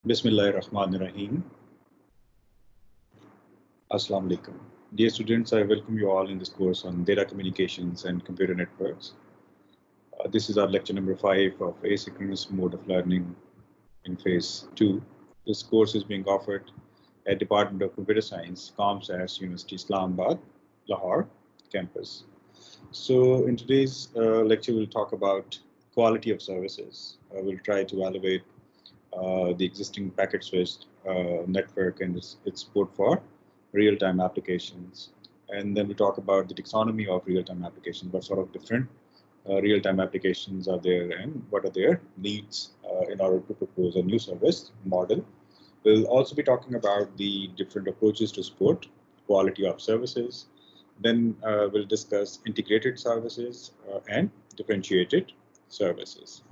Bismillahirrahmanirrahim. Assalamu alaikum. Dear students, I welcome you all in this course on data communications and computer networks. This is our lecture number 5 of asynchronous mode of learning in phase 2. This course is being offered at Department of Computer Science, ComScience, University Islamabad, Lahore campus. So in today's lecture, we'll talk about quality of services. We'll try to evaluate the existing packet switched network and its support for real-time applications. And then we talk about the taxonomy of real-time applications, what sort of different real-time applications are there and what are their needs in order to propose a new service model. We'll also be talking about the different approaches to support quality of services. Then we'll discuss integrated services and differentiated services.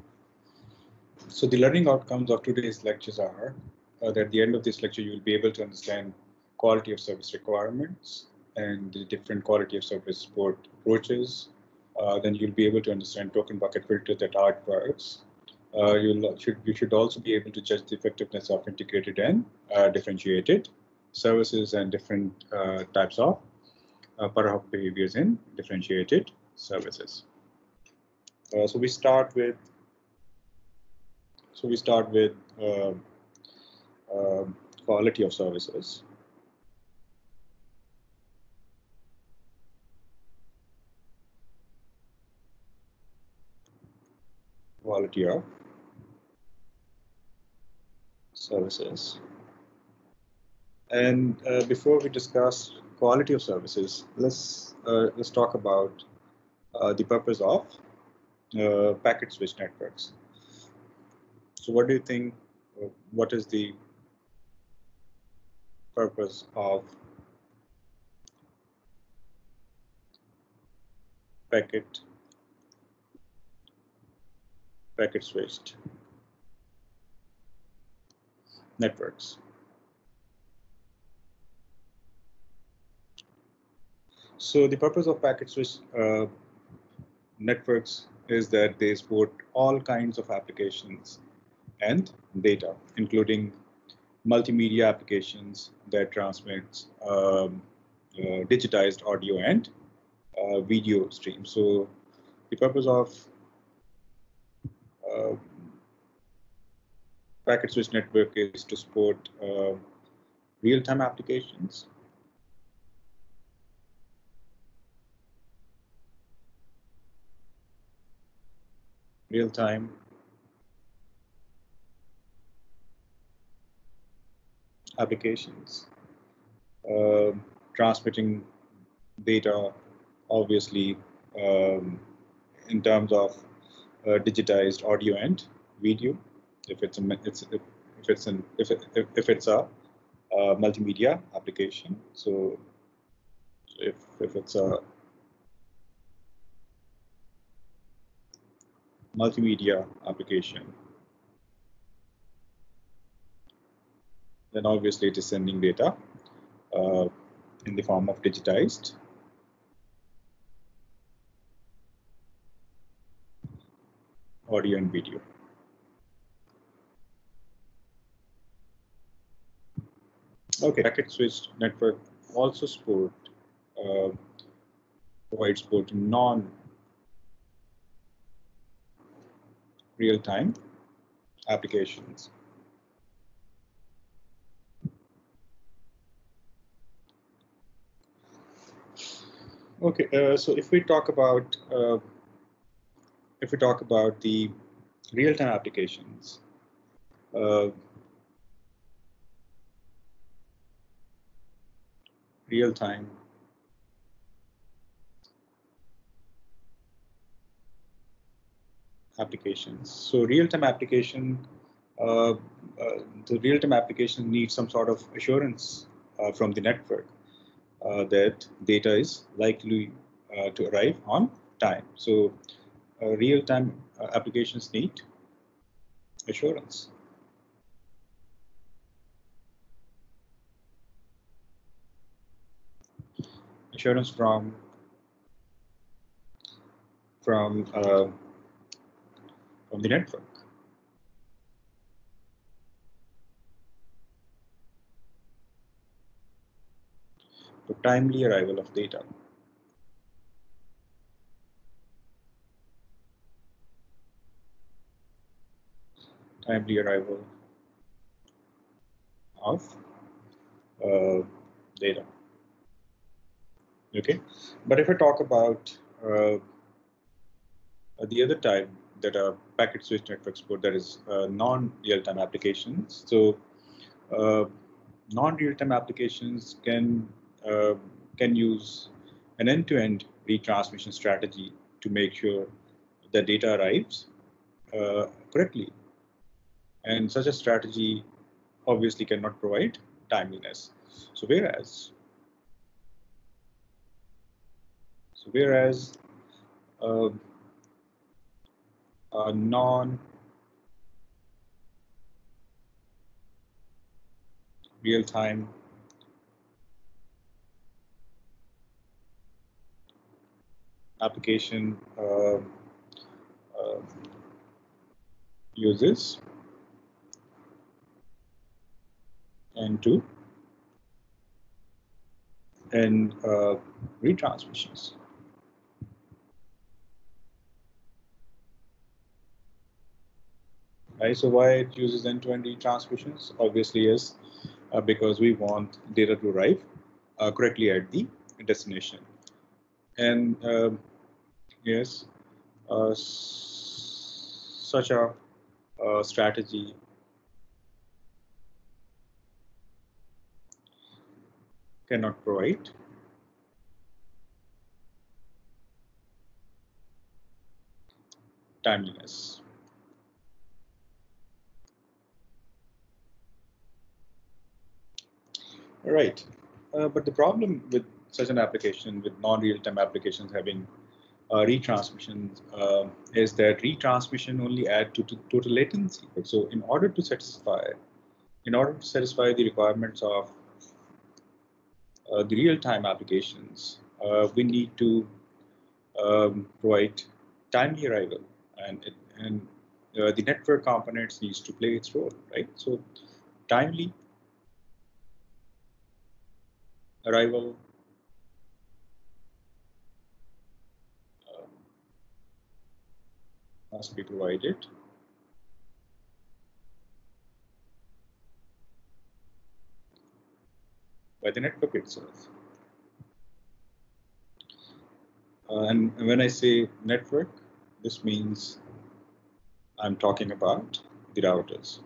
So the learning outcomes of today's lectures are that at the end of this lecture, you will be able to understand quality of service requirements and the different quality of service support approaches. Then you'll be able to understand token bucket filters that are works. You should also be able to judge the effectiveness of integrated and differentiated services and different types of per-hop behaviors in differentiated services. So we start with quality of services. Quality of services. And before we discuss quality of services, let's talk about the purpose of packet switch networks. So what do you think, what is the purpose of packet switched networks? So the purpose of packet switch networks is that they support all kinds of applications and data, including multimedia applications that transmits digitized audio and video streams. So the purpose of packet switch network is to support real-time applications, real-time applications, transmitting data, obviously, in terms of digitized audio and video. If it's a multimedia application, so if it's a multimedia application, then obviously it is sending data in the form of digitized audio and video. Okay, packet switched network also provides support in non-real-time applications. Okay, so if we talk about the real-time applications, real-time applications. So real-time application, the real-time application needs some sort of assurance from the network that data is likely to arrive on time. So real-time applications need assurance. Assurance from the network. for timely arrival of data. Timely arrival of data. Okay, but if I talk about the other type that are packet switched network support, that is non-real-time applications. So non-real-time applications can use an end-to-end retransmission strategy to make sure the data arrives correctly. And such a strategy obviously cannot provide timeliness. So whereas a non-real-time application uses end-to-end retransmissions. Right, so why it uses end-to-end retransmissions? Obviously, yes, because we want data to arrive correctly at the destination. And yes, such a strategy cannot provide timeliness. Right, but the problem with such an application, with non-real-time applications having retransmissions, is that retransmission only add to total latency. So in order to satisfy the requirements of the real-time applications, we need to provide timely arrival, and the network components needs to play its role, right? So timely arrival must be provided by the network itself. And when I say network, this means I'm talking about the routers.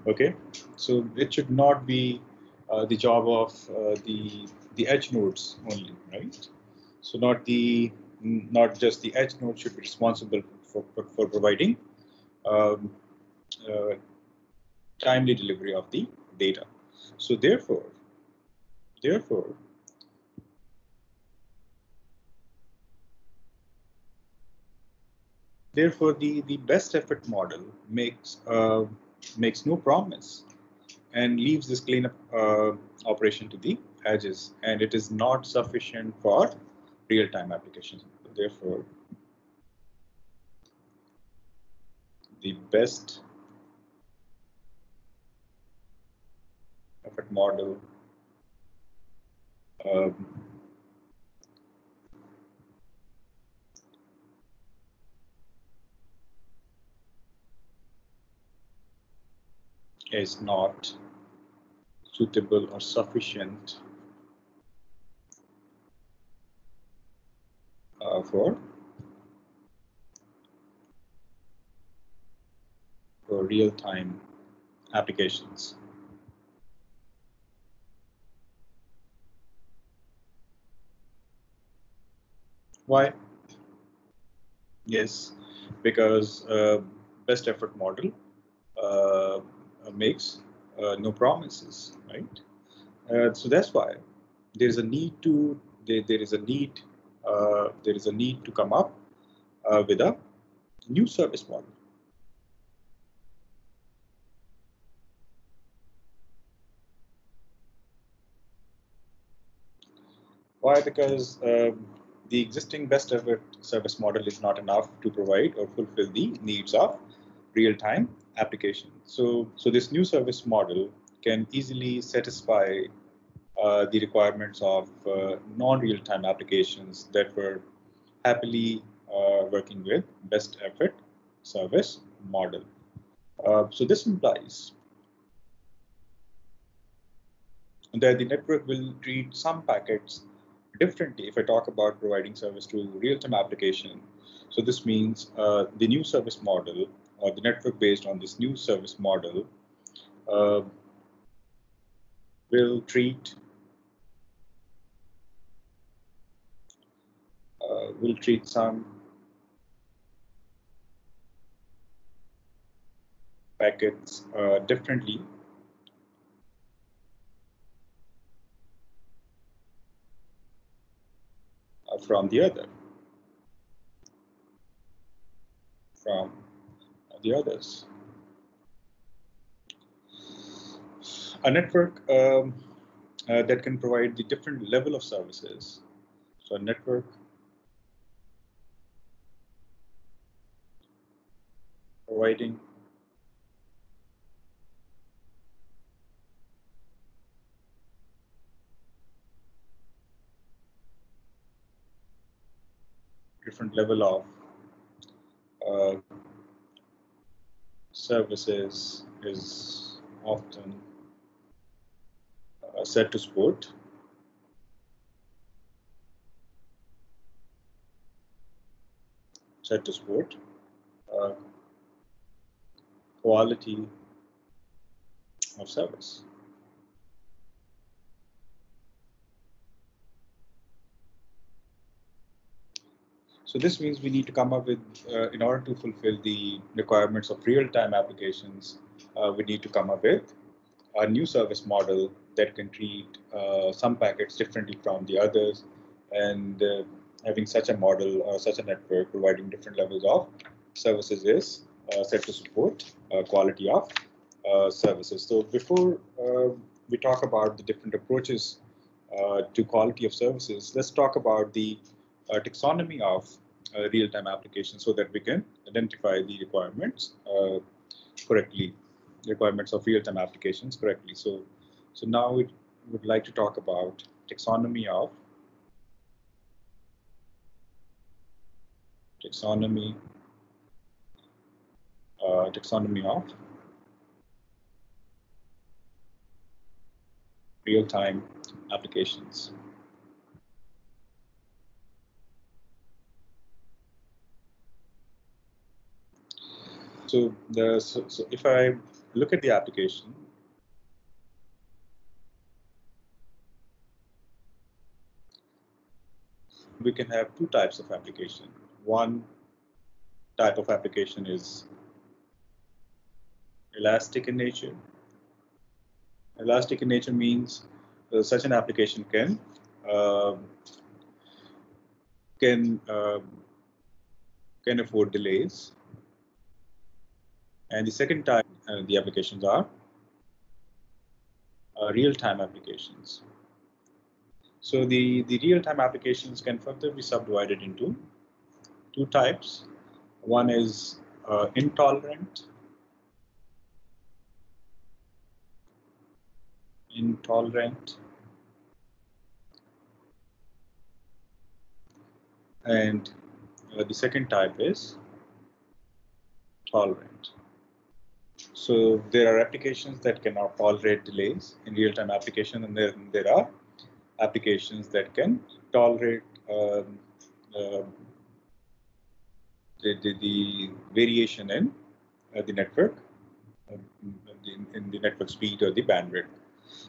Okay, so it should not be the job of the edge nodes only, right? So not just the edge node should be responsible for providing timely delivery of the data. So therefore, the best effort model makes no promise and leaves this cleanup operation to the edges, and it is not sufficient for real-time applications. Therefore, the best effort model is not suitable or sufficient for real-time applications. Why? Yes, because best effort model makes no promises, right? So that's why there is a need to come up with a new service model. Why? Because the existing best effort service model is not enough to provide or fulfill the needs of real-time application. So this new service model can easily satisfy the requirements of non-real-time applications that were happily working with best effort service model. So this implies that the network will treat some packets differently if I talk about providing service to real-time application. So this means the new service model or the network based on this new service model uh, will treat some packets differently from the others. A network that can provide the different level of services. So a network providing different level of services is often said to support uh, quality of service. So this means we need to come up with, in order to fulfill the requirements of real-time applications, we need to come up with a new service model that can treat some packets differently from the others, and having such a model or such a network providing different levels of services is set to support quality of services. So before we talk about the different approaches to quality of services, let's talk about the taxonomy of real-time applications so that we can identify the requirements correctly, requirements of real-time applications correctly. So now we would like to talk about taxonomy of real-time applications. So if I look at the application, we can have two types of application. One type of application is elastic in nature. Elastic in nature means such an application can uh, can uh, can afford delays. And the second type, the applications are real-time applications. So the real-time applications can further be subdivided into two types. One is intolerant, and the second type is tolerant. So there are applications that cannot tolerate delays in real-time application, and there are applications that can tolerate uh, the variation in the network, in the network speed or the bandwidth.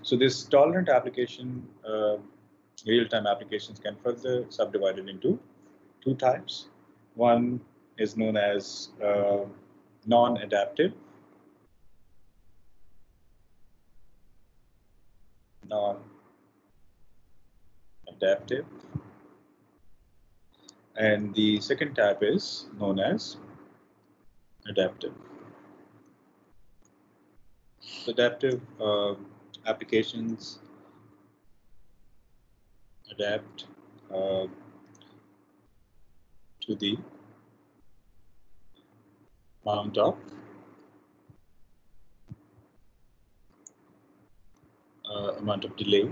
So this tolerant application, real-time applications can further subdivided into two types. One is known as non-adaptive, and the second type is known as adaptive. Adaptive applications adapt to the amount of amount of delay,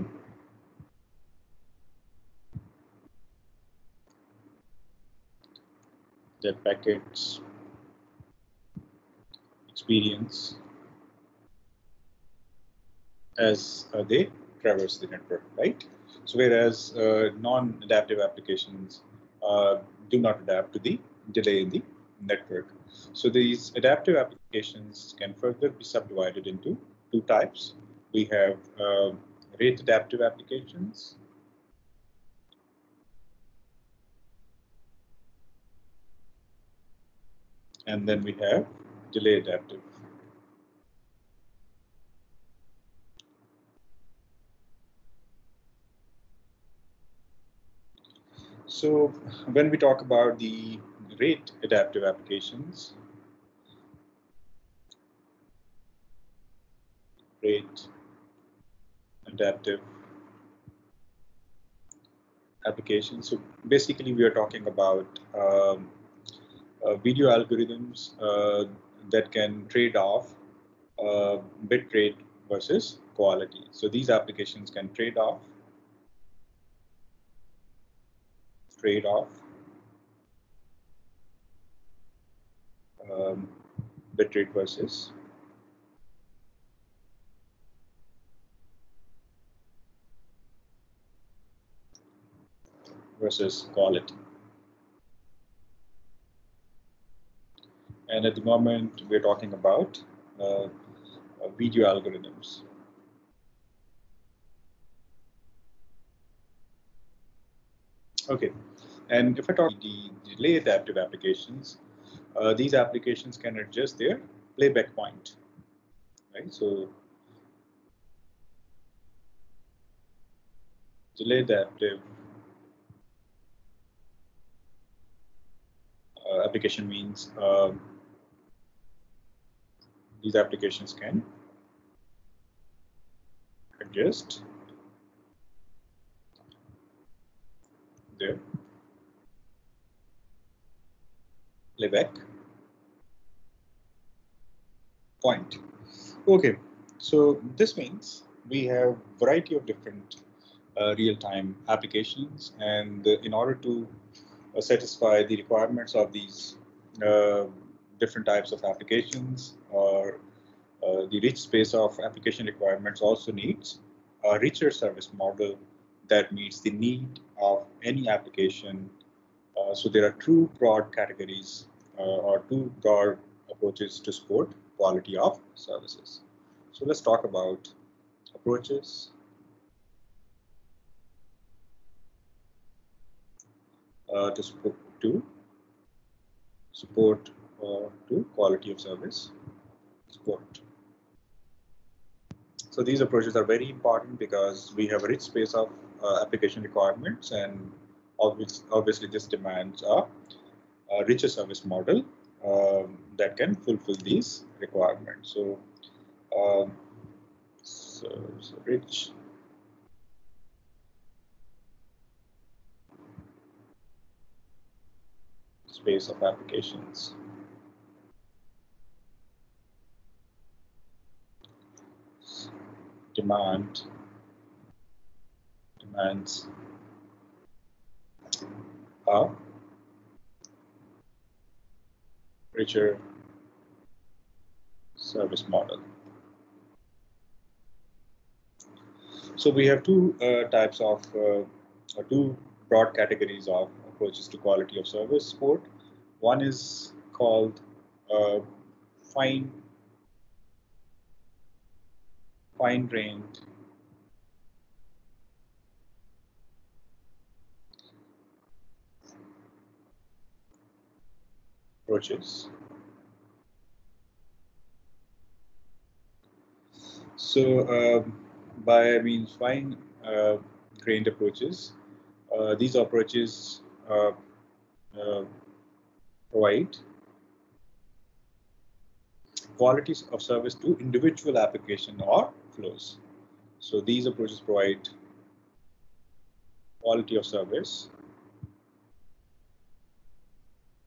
that packets experience as they traverse the network, right? So whereas non-adaptive applications do not adapt to the delay in the network. So these adaptive applications can further be subdivided into two types. We have rate adaptive applications and then we have delay adaptive. So when we talk about the rate adaptive applications, rate adaptive applications. So basically we are talking about video algorithms that can trade off bit rate versus quality. So these applications can trade off bit rate versus quality. And at the moment, we're talking about video algorithms. Okay, and if I talk the delay adaptive applications, these applications can adjust their playback point, right? So delay adaptive application means these applications can adjust their playback point. Okay, so this means we have variety of different real-time applications, and in order to satisfy the requirements of these different types of applications, or the rich space of application requirements also needs a richer service model that meets the need of any application. So there are two broad categories or two broad approaches to support quality of services. So let's talk about approaches to support to quality of service support. So these approaches are very important because we have a rich space of application requirements, and obviously this demands a richer service model that can fulfill these requirements. So, so rich space of applications. Demands a richer service model. So we have two types of two broad categories of approaches to quality of service support. One is called fine-grained approaches. So by means fine-grained approaches, these approaches provide qualities of service to individual application or flows. So these approaches provide quality of service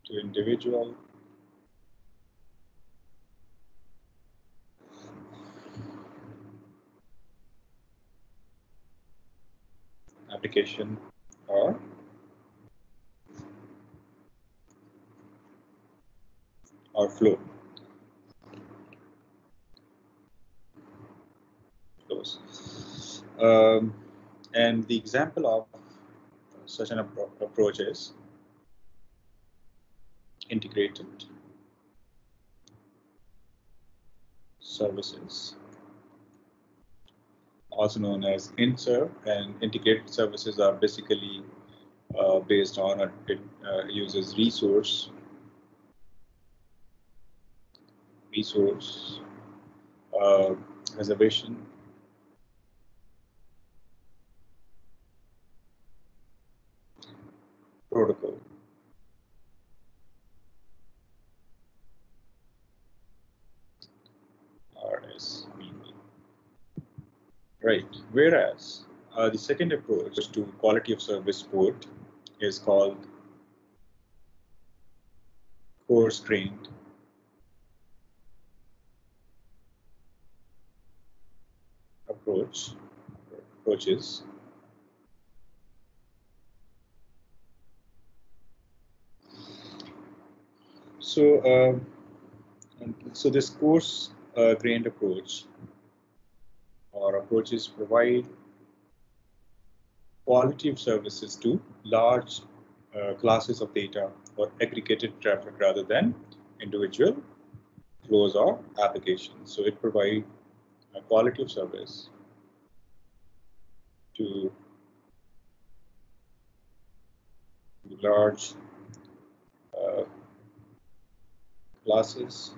to individual application, or flows. And the example of such an approach is integrated services, also known as INSERV. And integrated services are basically based on a uses resource reservation protocol. RSVP. Right. Whereas the second approach to quality of service support is called coarse-grained approaches. So this coarse-grained approach or approaches provide quality of services to large classes of data or aggregated traffic rather than individual flows or applications. So it provides a quality of service to large classes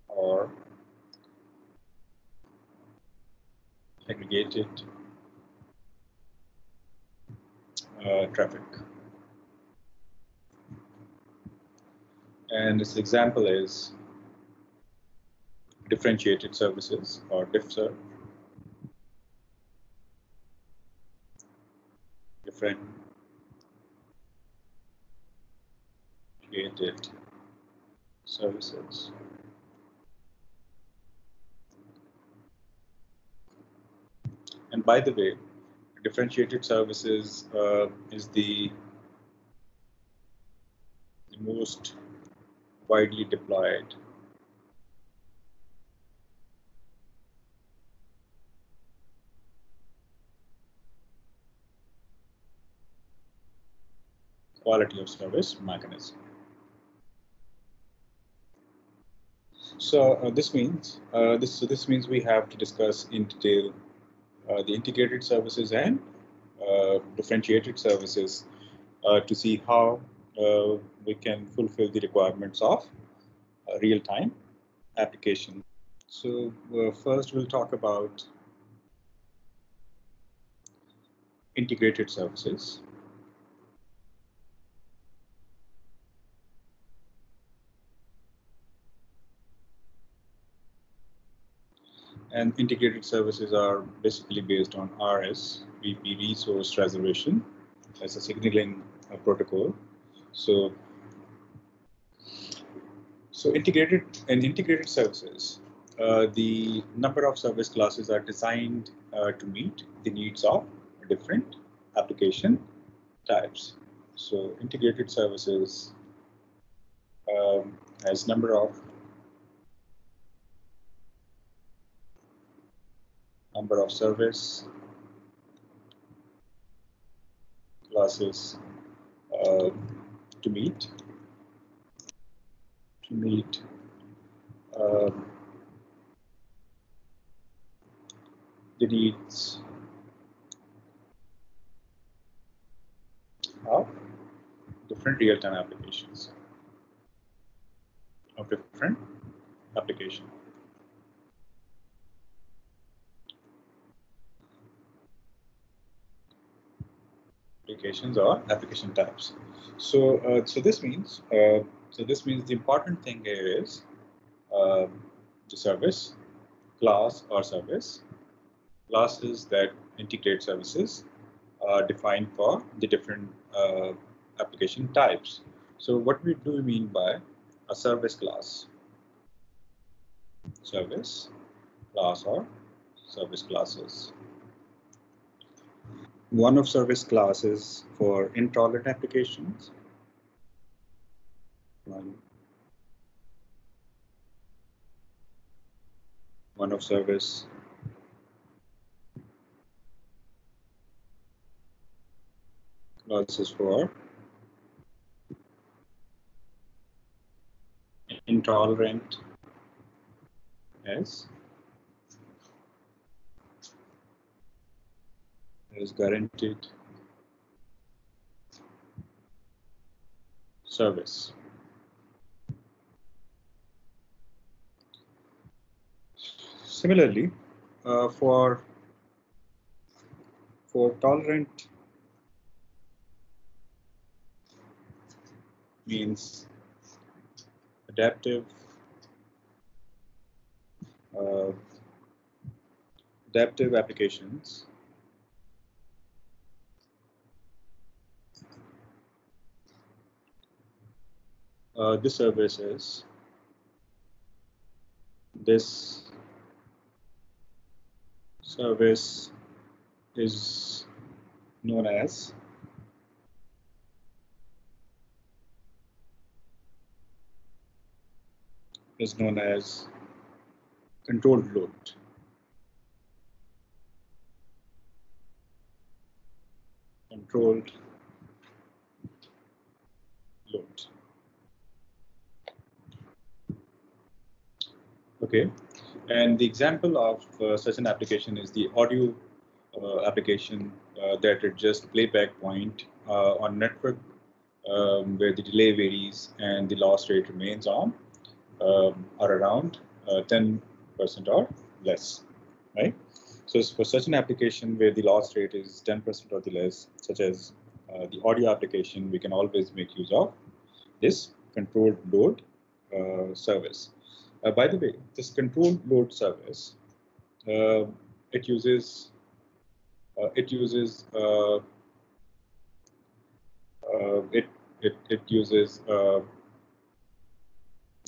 or aggregated traffic. And this example is differentiated services or DiffServ. Differentiated services. And by the way, differentiated services is the most widely deployed quality of service mechanism. So this means we have to discuss in detail the integrated services and differentiated services to see how we can fulfill the requirements of real-time application. So first we'll talk about integrated services. And integrated services are basically based on RSVP, resource reservation, as a signaling protocol. So integrated services, the number of service classes are designed to meet the needs of different application types. So integrated services has number of service classes to meet the needs of different real-time applications. Applications or application types. So this means the important thing here is the service class or service classes that integrate services are defined for the different application types. So what do we mean by a service class? Service class or service classes. One of service classes for intolerant applications. One of service classes for intolerant as guaranteed service. Similarly, for tolerant means adaptive applications. This service is known as controlled load. Controlled load. Okay, and the example of such an application is the audio application that adjusts playback point on network where the delay varies and the loss rate remains on or around 10% or less, right? So for such an application where the loss rate is 10% or the less, such as the audio application, we can always make use of this controlled load service. By the way, this controlled load service, it uses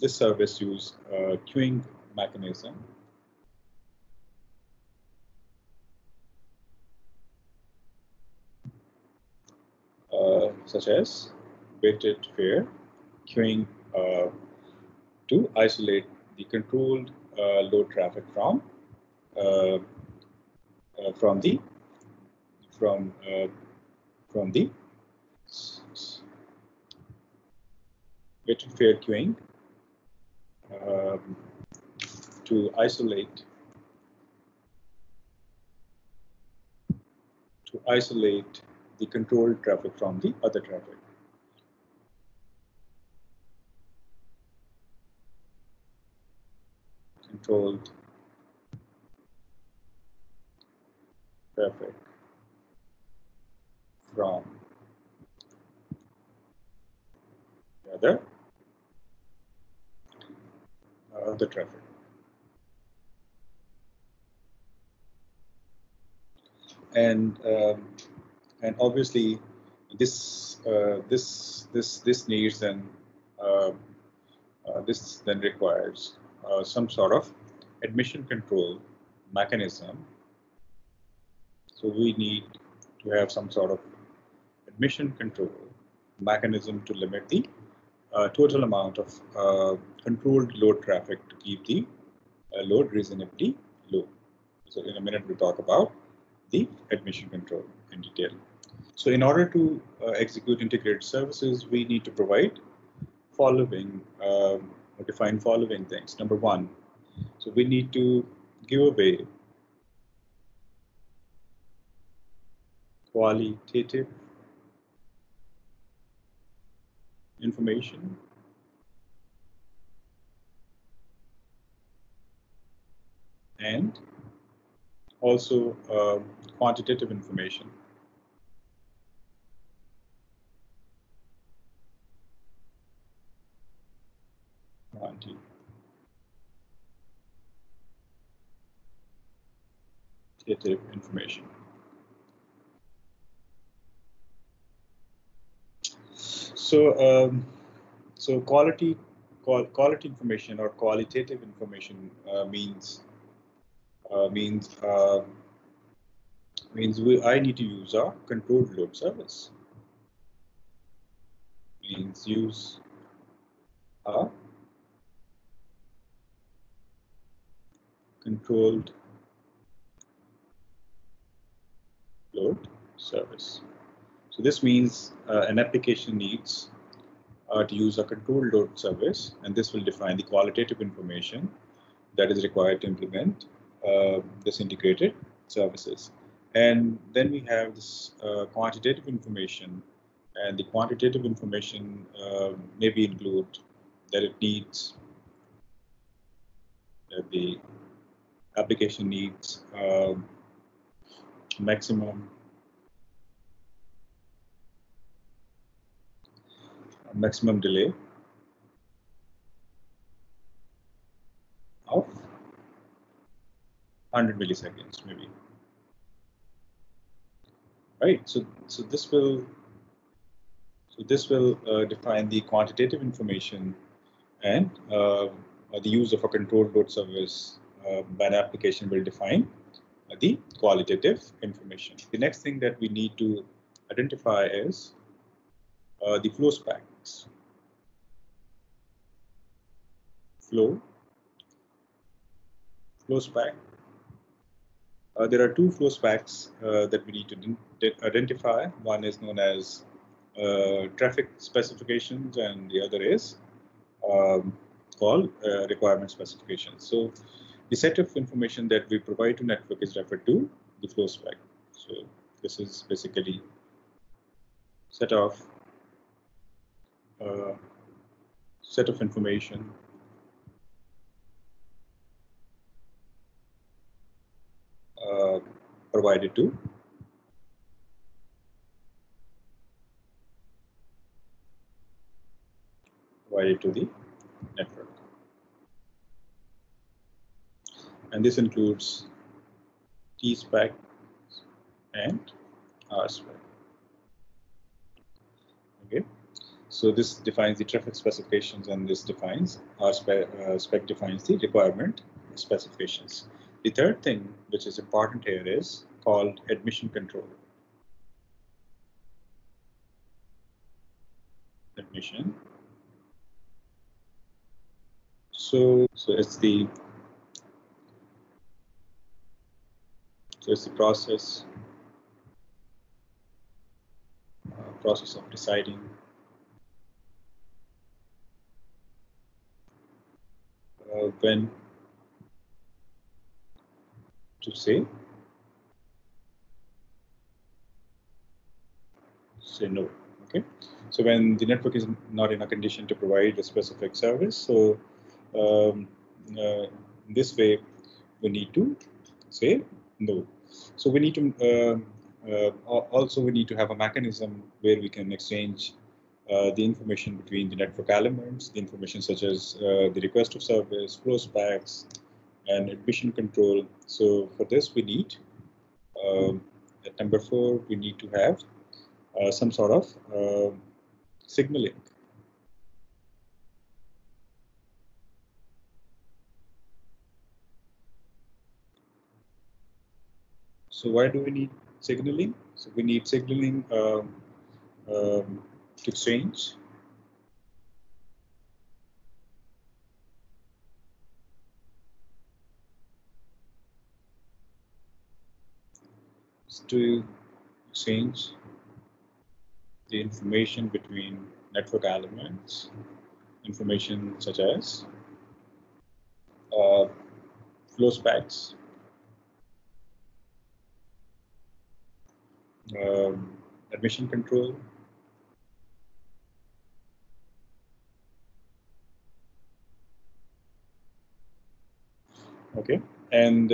this service use queuing mechanism such as weighted fair queuing to isolate the controlled load traffic from the weighted fair queuing to isolate the controlled traffic from the other traffic. Controlled traffic from the other traffic. And obviously this needs and this then requires some sort of admission control mechanism. So we need to have some sort of admission control mechanism to limit the total amount of controlled load traffic to keep the load reasonably low. So in a minute we'll talk about the admission control in detail. So in order to execute integrated services, we need to provide following or define following things. Number one, so we need to give away qualitative information and also quantitative information. Quantitative information. So, so quality information or qualitative information means Means I need to use a controlled load service. Means use a controlled load service. So this means an application needs to use a controlled load service, and this will define the qualitative information that is required to implement this integrated services. And then we have this quantitative information, and the quantitative information maybe include that it needs that the application needs maximum delay of 100 milliseconds, maybe. Right. So this will define the quantitative information, and the use of a controlled load service by an application will define the qualitative information. The next thing that we need to identify is the flow specs. Flow spec. There are two flow specs that we need to identify. One is known as traffic specifications, and the other is called requirement specifications. So the set of information that we provide to network is referred to the flow spec. So this is basically set of information provided to the network, and this includes T spec and R spec. Okay, so this defines the traffic specifications, and this defines R spec defines the requirement specifications. The third thing which is important here is called admission control. Admission. So it's the process of deciding when to say no. Okay, so when the network is not in a condition to provide a specific service, so this way we need to say no. So we need to also we need to have a mechanism where we can exchange the information between the network elements, the information such as the request of service, flow specs, and admission control. So for this we need at number 4 we need to have some sort of signaling. So why do we need signaling? So we need signaling to exchange the information between network elements, information such as flow specs, admission control, okay, and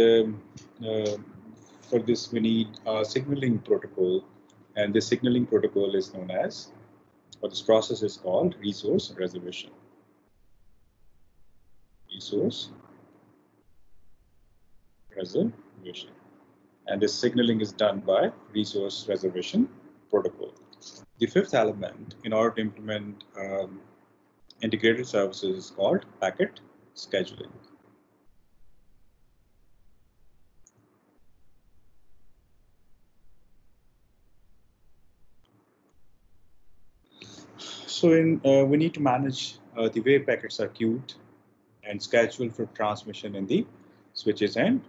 for this we need a signaling protocol, and this signaling protocol is known as, or this process is called resource reservation. Resource reservation, and this signaling is done by resource reservation protocol. The fifth element in order to implement integrated services is called packet scheduling. So we need to manage the way packets are queued and scheduled for transmission in the switches and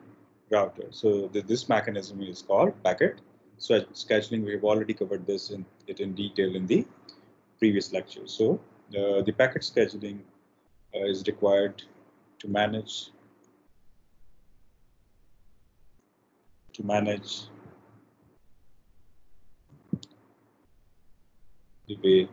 router. So this mechanism is called packet scheduling. We have already covered this in detail in the previous lecture. So the packet scheduling is required to manage the way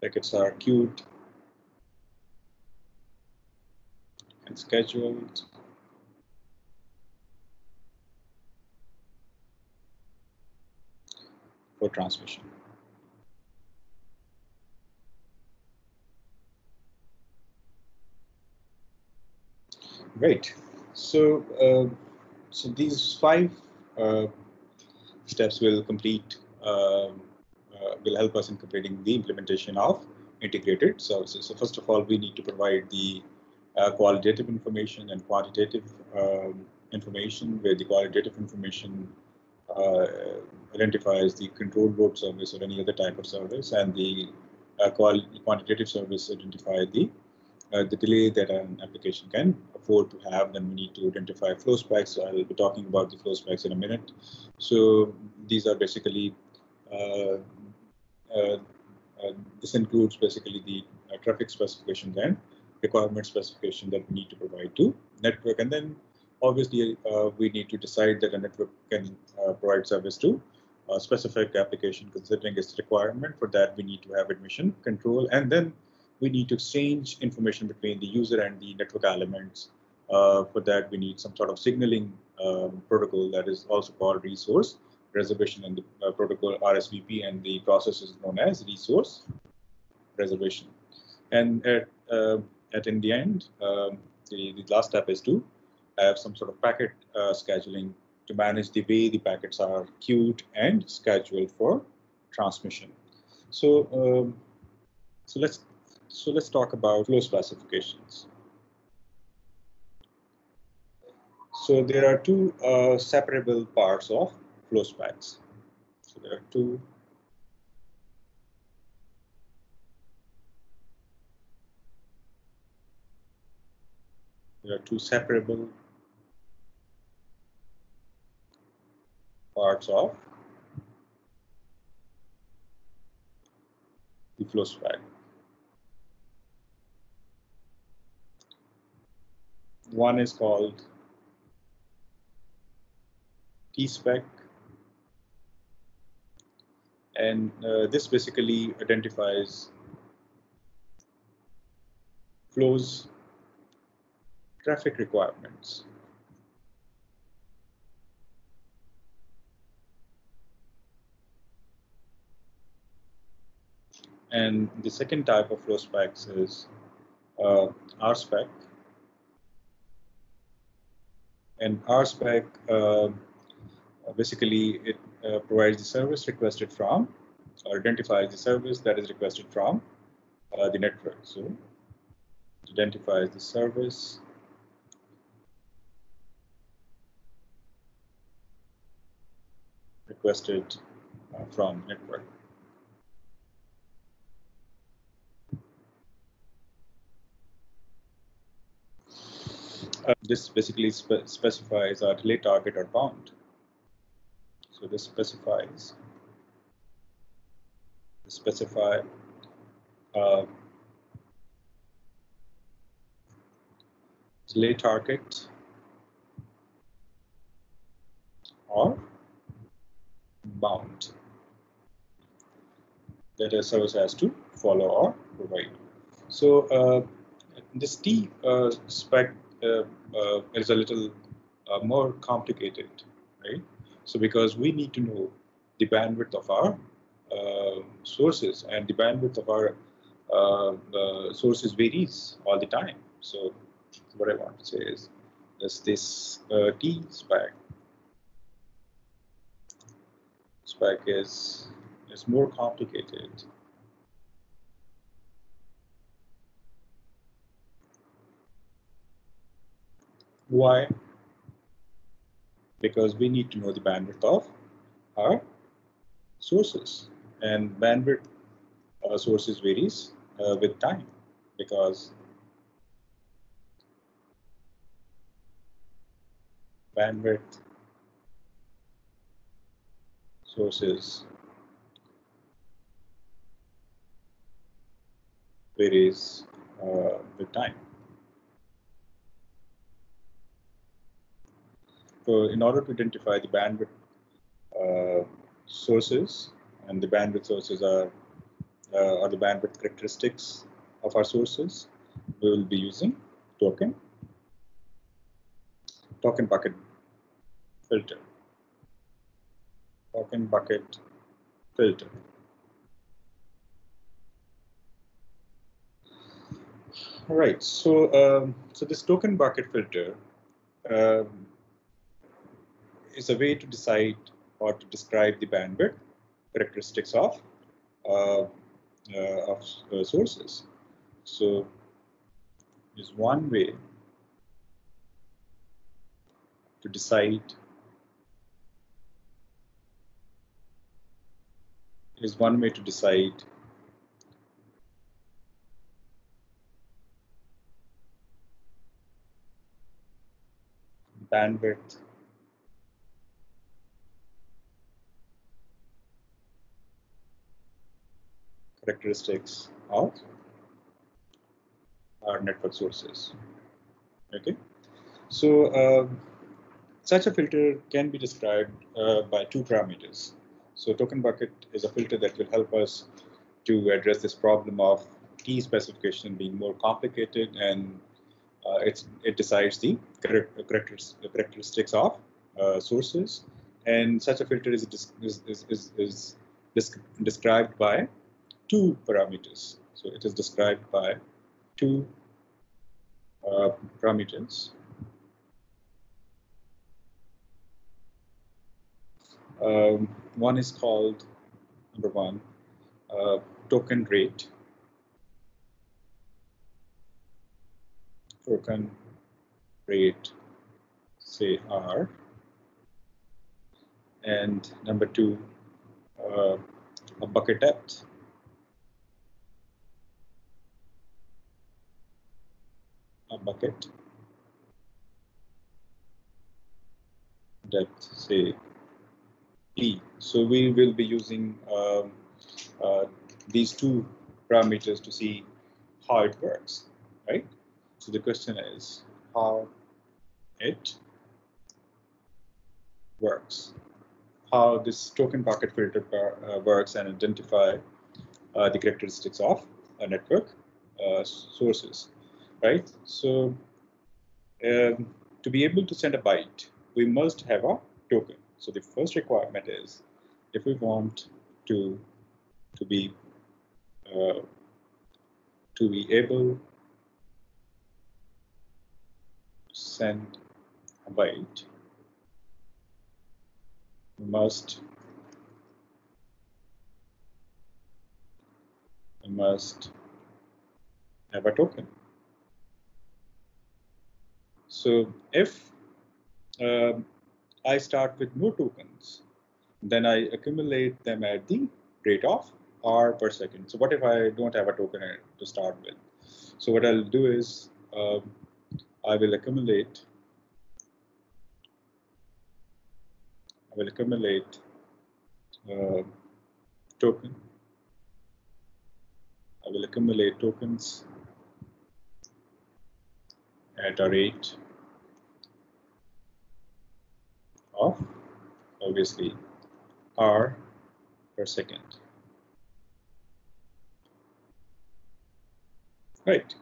packets are queued and scheduled for transmission. Great. So these 5 steps will help us in completing the implementation of integrated services. So first of all, we need to provide the qualitative information and quantitative information, where the qualitative information identifies the control load service or any other type of service, and the quantitative service identify the delay that an application can afford to have. Then we need to identify flow spikes. So I'll be talking about the flow spikes in a minute. So these are basically this includes basically the traffic specifications and requirement specification that we need to provide to network. And then obviously we need to decide that a network can provide service to a specific application considering its requirement. For that, we need to have admission control, and then we need to exchange information between the user and the network elements. For that, we need some sort of signaling protocol that is also called resource reservation, and the protocol RSVP, and the process is known as resource reservation. And in the end, the last step is to have some sort of packet scheduling to manage the way the packets are queued and scheduled for transmission. So let's talk about flow specifications. So there are 2 separable parts of flow specs. So there are two separable parts of the flow spec. One is called T-spec, and this basically identifies flows traffic requirements. And the second type of flow specs is R-spec. And R-spec basically it provides the service requested from, or identifies the service that is requested from the network. So it identifies the service requested from network. This basically specifies a delay target or bound. So this specifies delay target or bound that a service has to follow or provide. So this T spec is a little more complicated, right? So because we need to know the bandwidth of our sources, and the bandwidth of our sources varies all the time. So what I want to say is this T spec is more complicated Why? Because we need to know the bandwidth of our sources, and bandwidth sources varies with time, because bandwidth sources varies with time. So in order to identify the bandwidth sources, and the bandwidth sources are the bandwidth characteristics of our sources, we will be using token bucket filter. Token bucket filter. All right. So so this token bucket filter is a way to decide or to describe the bandwidth characteristics of sources. So is one way to decide bandwidth characteristics of our network sources. Okay, so such a filter can be described by two parameters. So token bucket is a filter that will help us to address this problem of key specification being more complicated, and it decides the characteristics of sources. And such a filter is described by two parameters. So it is described by two parameters. One is called, number one, token rate. Token rate, say R. And number two, a bucket depth. A bucket depth, say P. So we will be using these two parameters to see how it works, right? So the question is how it works, how this token bucket filter works and identify the characteristics of a network sources, right? So to be able to send a byte, we must have a token. So the first requirement is, if we want to be able to send a byte, we must have a token. So if I start with no tokens, then I accumulate them at the rate of R per second. So what if I don't have a token to start with? So what I'll do is I will accumulate token. I will accumulate tokens at a rate of, obviously, R per second. Right.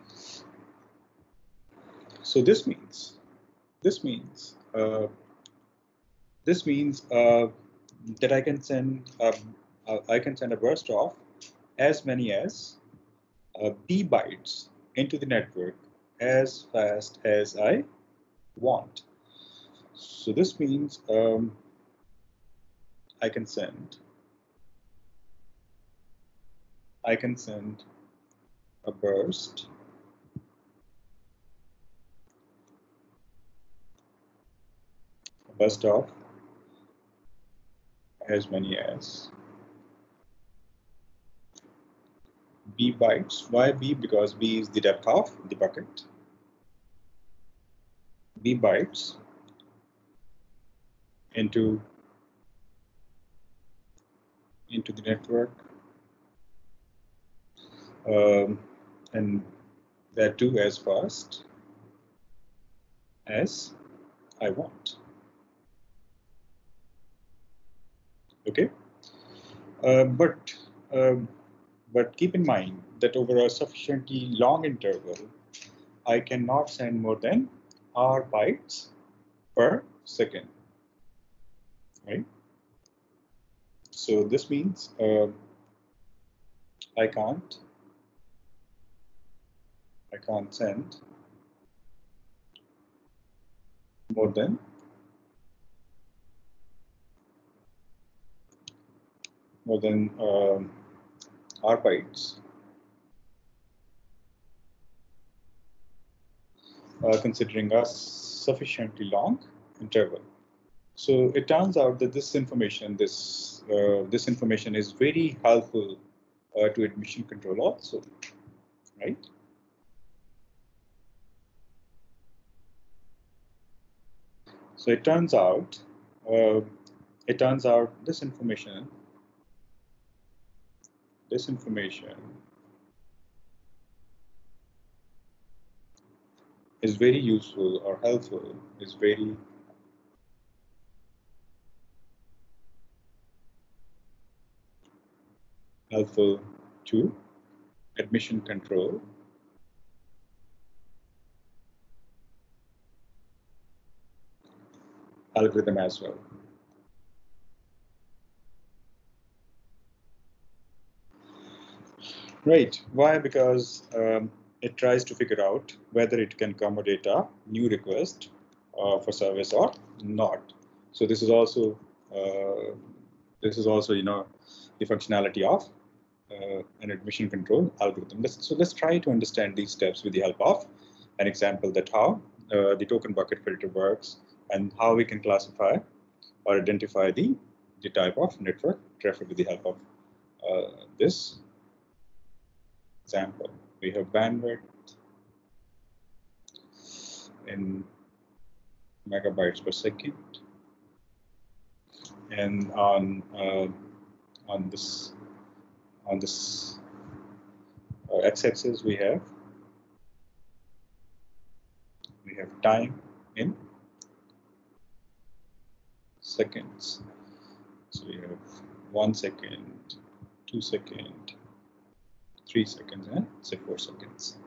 So this means that I can send a burst of as many as B bytes into the network as fast as I want. So this means I can send a burst burst of as many as B bytes. Why B? Because B is the depth of the bucket. B bytes into the network, and that too as fast as I want. Okay, but keep in mind that over a sufficiently long interval, I cannot send more than R bytes per second, right? So this means I can't send more than R bytes considering a sufficiently long interval. So it turns out that this information is very helpful to admission control also, right? So it turns out this information is very useful or helpful, is very helpful to admission control algorithm as well. Right. Why? Because it tries to figure out whether it can accommodate a new request for service or not. So this is also the functionality of an admission control algorithm. So let's try to understand these steps with the help of an example that how the token bucket filter works and how we can classify or identify the type of network traffic with the help of this example. We have bandwidth in megabytes per second, and on this x-axis we have time in seconds. So we have 1 second, 2 seconds, 3 seconds, and say 4 seconds.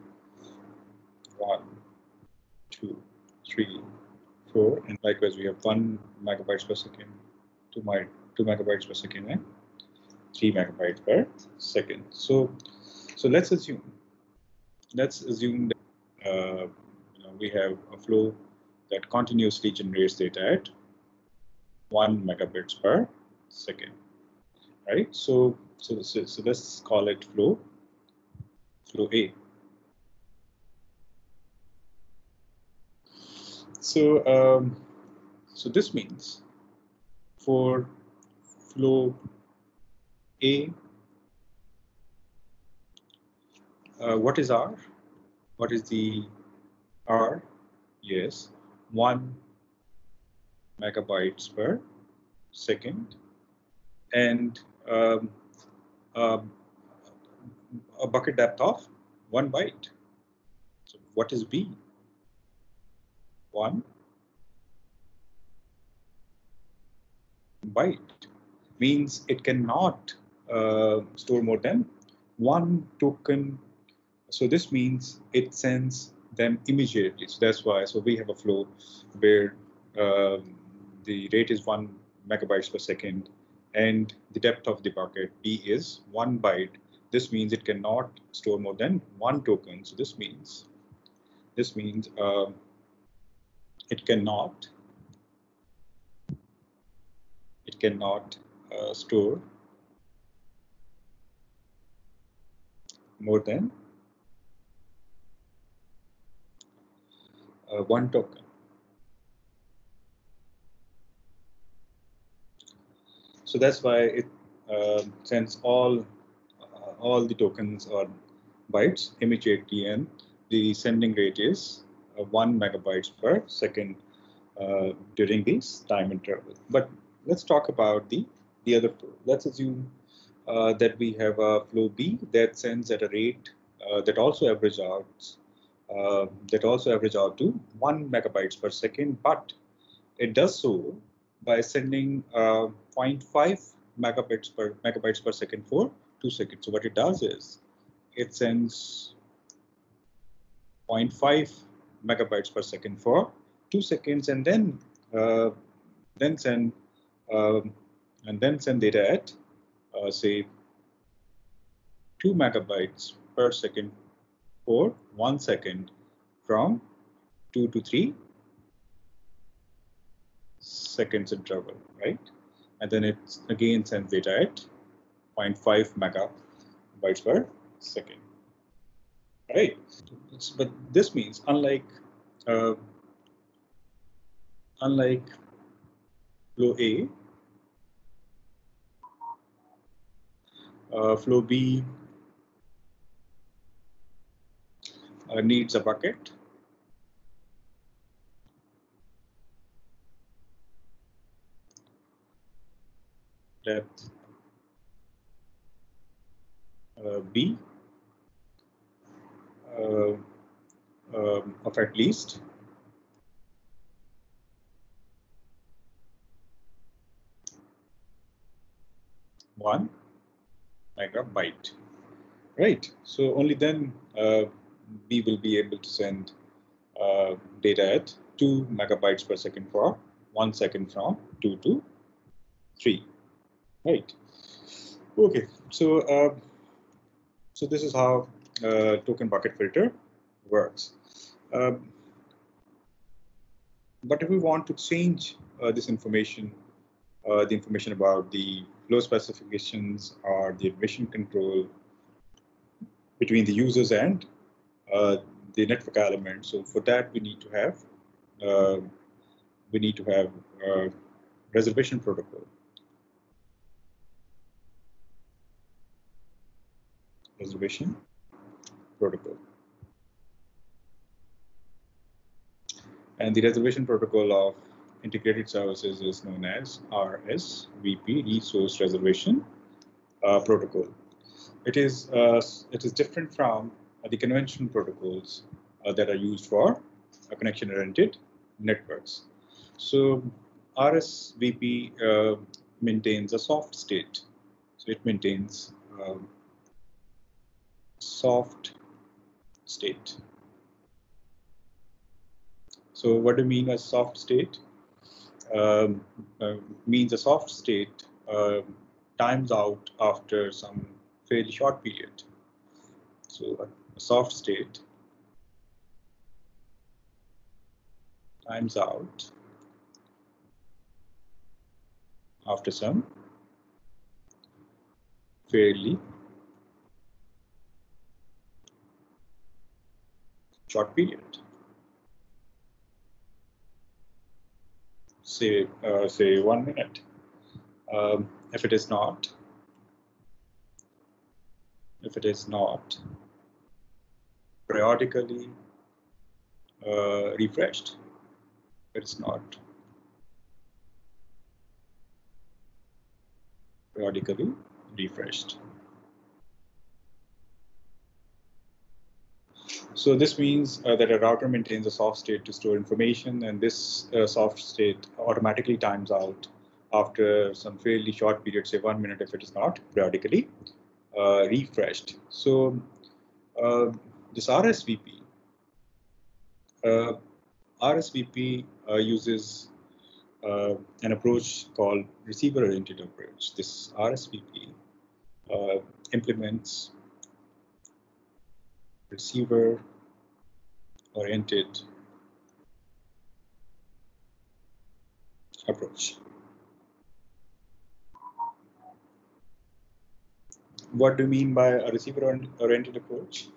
1, 2, 3, 4, and likewise we have 1 megabytes per second, 2 megabytes per second, and 3 megabytes per second. So let's assume that we have a flow that continuously generates data at 1 megabits per second, right? So let's call it flow A. So this means for flow A, what is R? What is the R? Yes, 1 megabytes per second, and a bucket depth of 1 byte. So what is B? 1 byte means it cannot store more than 1 token. So this means it sends them immediately. So that's why. So we have a flow where the rate is 1 megabytes per second, and the depth of the bucket B is 1 byte. This means it cannot store more than 1 token. So this means it cannot store more than 1 token. So that's why it sends all the tokens or bytes immediately, and the sending rate is 1 megabytes per second during this time interval. But let's talk about the other flow. Let's assume that we have a flow B that sends at a rate that also average out to 1 megabytes per second, but it does so by sending 0.5 megabytes per second for 2 seconds. So what it does is it sends 0.5 megabytes per second for 2 seconds, and then send data at say 2 megabytes per second for 1 second from 2 to 3 seconds interval, right? And then it again sends data at 0.5 megabytes per second, right? But this means unlike flow A, flow B needs a bucket depth B of at least 1 megabyte, right? So only then B will be able to send data at 2 megabytes per second for 1 second from 2 to 3, right? Okay, so so this is how token bucket filter works. But if we want to change this information, the information about the flow specifications or the admission control between the users and the network element, so for that we need to have reservation protocol. Reservation protocol. And the reservation protocol of integrated services is known as RSVP, Resource Reservation Protocol. It is different from the conventional protocols that are used for connection-oriented networks. So RSVP maintains a soft state. So it maintains soft state. So what do you mean by soft state? Means a soft state times out after some fairly short period. So a soft state times out after some fairly short period. Say 1 minute. If it is not periodically refreshed, it's not periodically refreshed. So this means that a router maintains a soft state to store information, and this soft state automatically times out after some fairly short period, say 1 minute, if it is not periodically refreshed. So this RSVP uses an approach called receiver-oriented approach. This RSVP implements receiver-oriented approach. What do you mean by a receiver-oriented approach?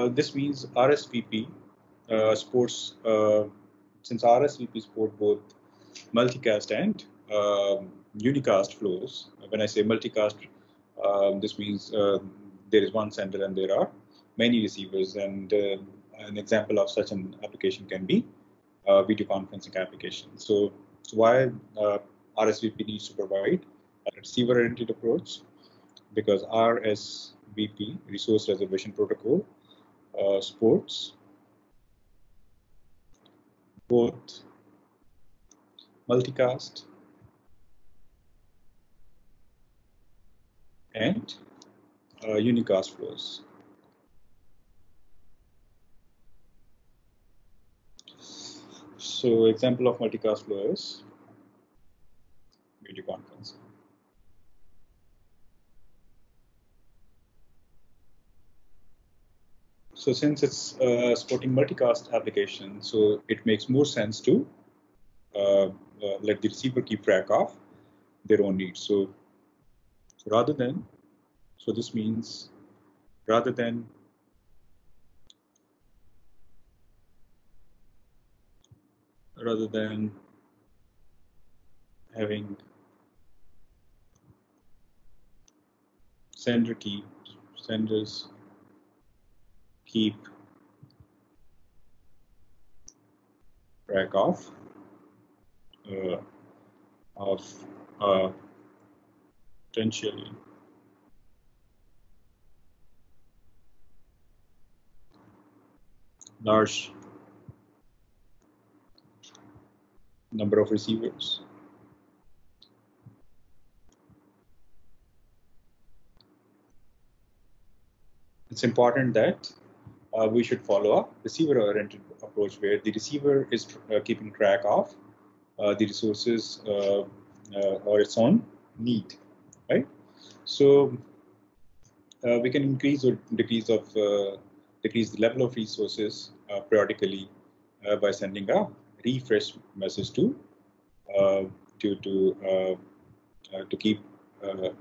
This means RSVP supports, since RSVP support both multicast and unicast flows. When I say multicast, this means there is one sender and there are many receivers. And an example of such an application can be video conferencing application. So why RSVP needs to provide a receiver-oriented approach? Because RSVP, Resource Reservation Protocol, supports both multicast and unicast flows. So example of multicast flow is video conferencing. So since it's supporting multicast application, so it makes more sense to let the receiver keep track of their own needs. So rather than, so this means rather than having senders keep track of potentially large number of receivers. It's important that we should follow a receiver-oriented approach where the receiver is keeping track of the resources or its own need, right? So we can increase or decrease the level of resources periodically by sending a refresh message to keep the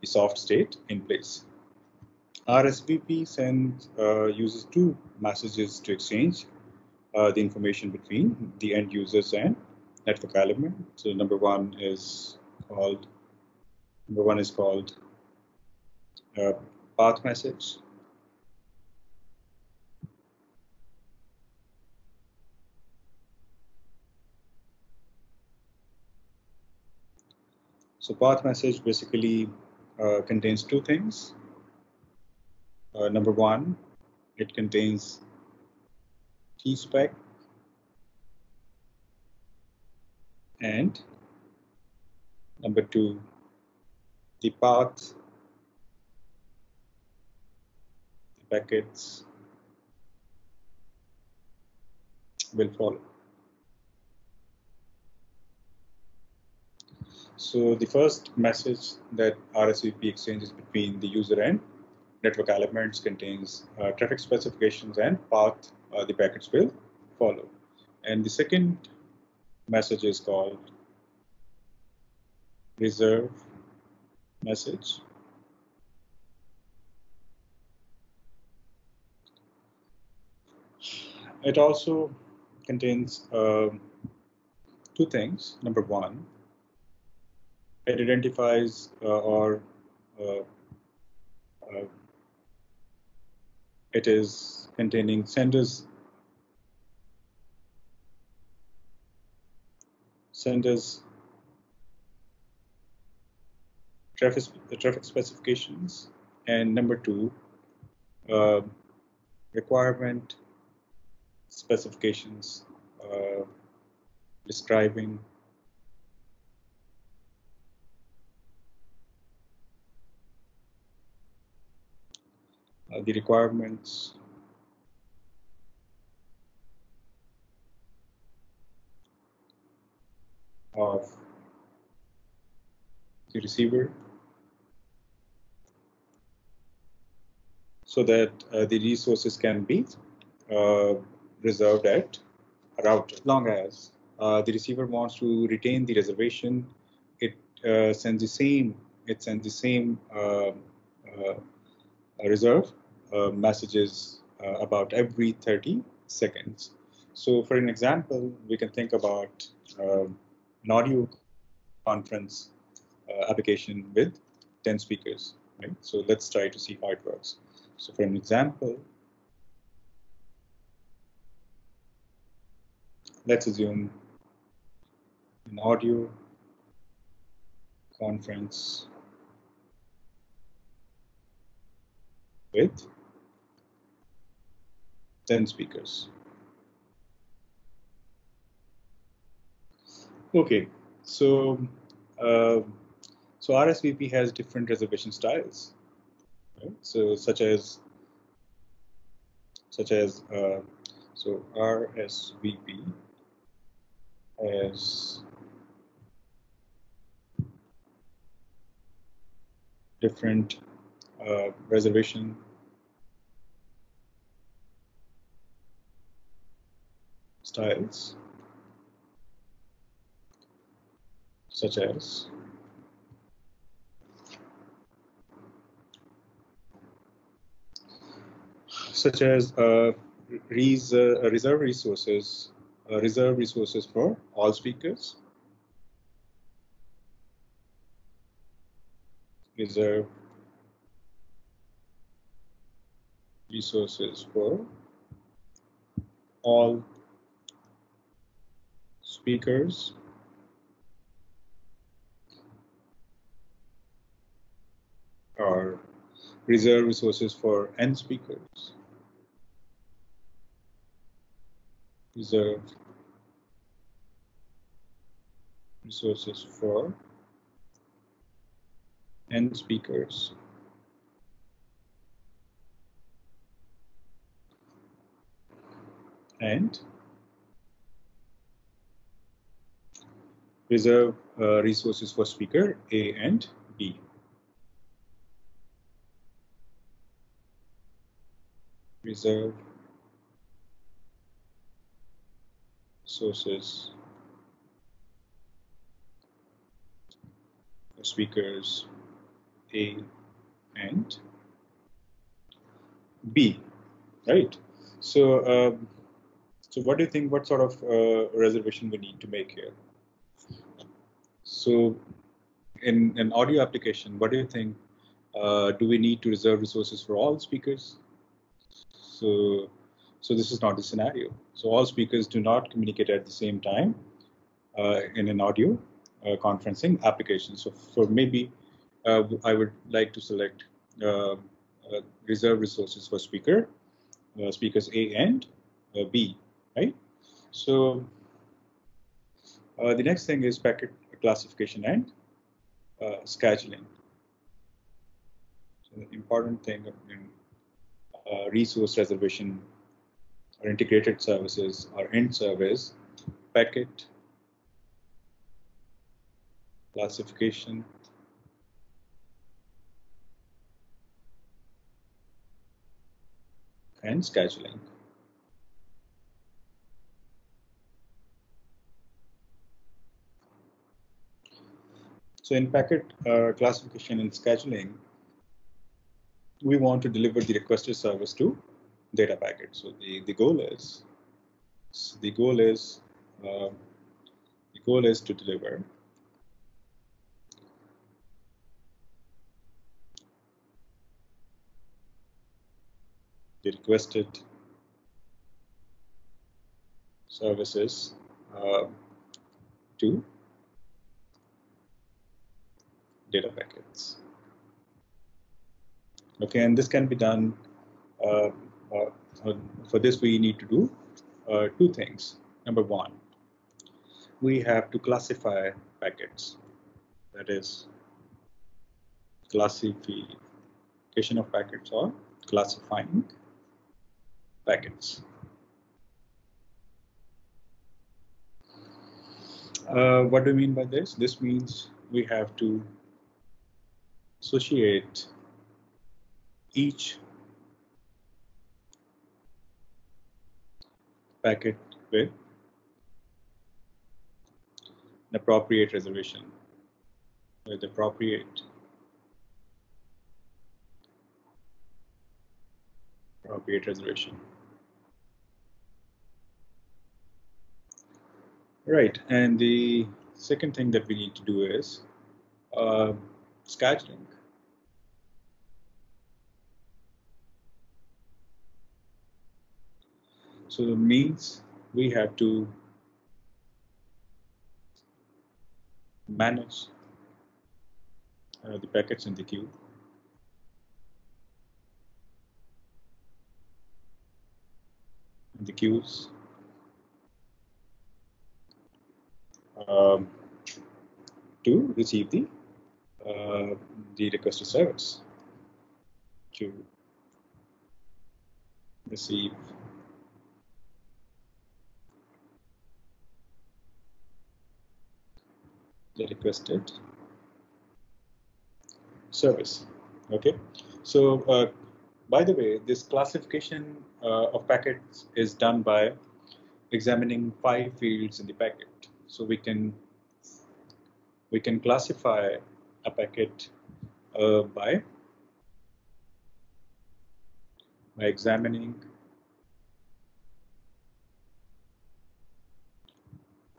soft state in place. RSVP uses two messages to exchange the information between the end users and network element. So number one is called path message. So path message basically contains two things. Number one, it contains T-spec and number two, the path the packets will follow. So the first message that RSVP exchanges between the user and network elements contains traffic specifications and path the packets will follow. And the second message is called reserve message. It also contains two things. Number one, it identifies it is containing senders traffic specifications, and number two, requirement specifications describing the requirements of the receiver so that the resources can be reserved at a router. As long as the receiver wants to retain the reservation, it sends the same reserve messages about every 30 seconds. So for an example, we can think about an audio conference application with 10 speakers, right? So let's try to see how it works. So for an example, let's assume an audio conference with 10 speakers. Okay, so RSVP has different reservation styles, right? So such as so RSVP has different reservation styles, such as reserve resources for all speakers, reserve resources for all speakers, or reserve resources for n speakers, reserve resources for n speakers, and reserve resources for speaker A and B. Reserve sources for speakers A and B, right? So, so what do you think? What sort of reservation we need to make here? So, in an audio application, what do you think? Do we need to reserve resources for all speakers? So this is not the scenario. So all speakers do not communicate at the same time in an audio conferencing application. So for maybe I would like to select reserve resources for speakers A and B, right? So the next thing is packet classification and scheduling. So the important thing in resource reservation or integrated services or end service, packet classification and scheduling. So in packet classification and scheduling, we want to deliver the requested service to data packet. So the goal is to deliver the requested services to data packets. Okay, and this can be done. For this, we need to do two things. Number one, we have to classify packets. That is classification of packets or classifying packets. What do we mean by this? This means we have to associate each packet with an appropriate reservation, with appropriate reservation. Right, and the Second thing that we need to do is scheduling. So it means we have to manage the packets in the queue. And the queues to receive the requested service, to receive the requested service. Okay, so by the way, this classification of packets is done by examining 5 fields in the packet. So we can classify a packet by examining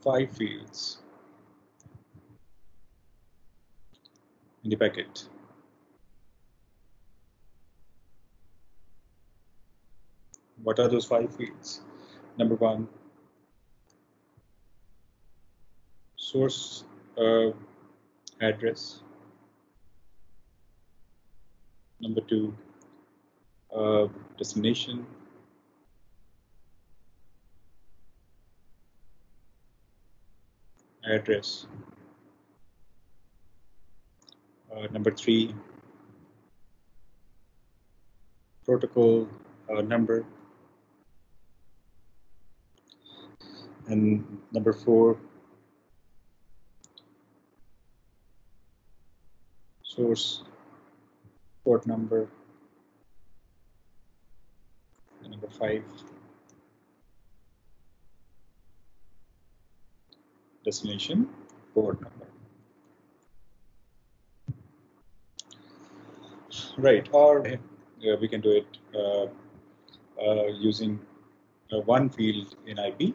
5 fields in the packet. What are those 5 fields? Number 1, source address. Number 2, destination. Address. Number 3, protocol number. And number 4, source port number. And number 5, destination port number. Right, or we can do it using one field in IPv6.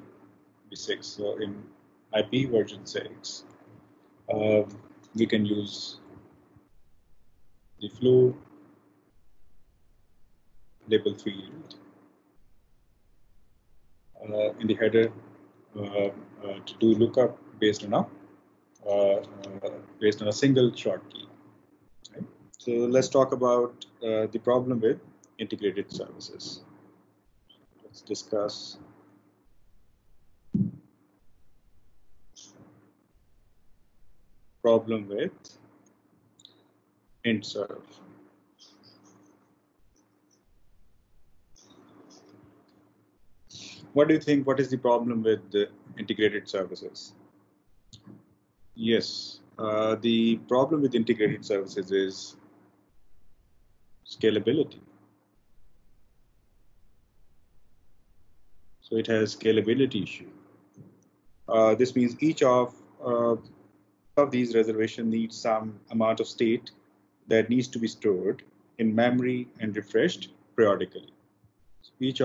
So in IP version 6, we can use the flow label field in the header to do lookup based on a single short key. Right? So let's talk about the problem with integrated services. Let's discuss problem with int-serve. What do you think? What is the problem with the integrated services? Yes, the problem with integrated services is scalability. So it has scalability issue. This means each of these reservations needs some amount of state that needs to be stored in memory and refreshed periodically. So each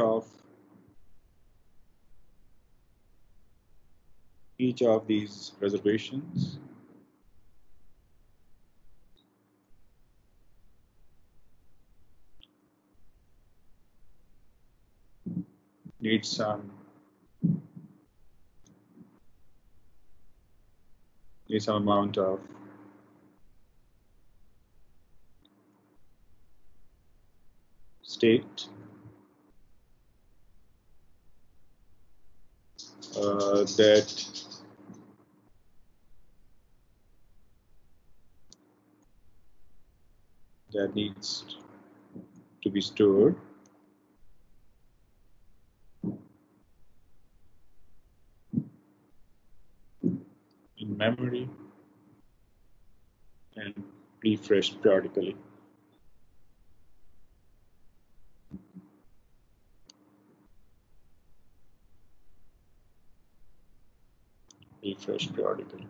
of these reservations needs some amount of state that needs to be stored in memory and refreshed periodically. Refreshed periodically.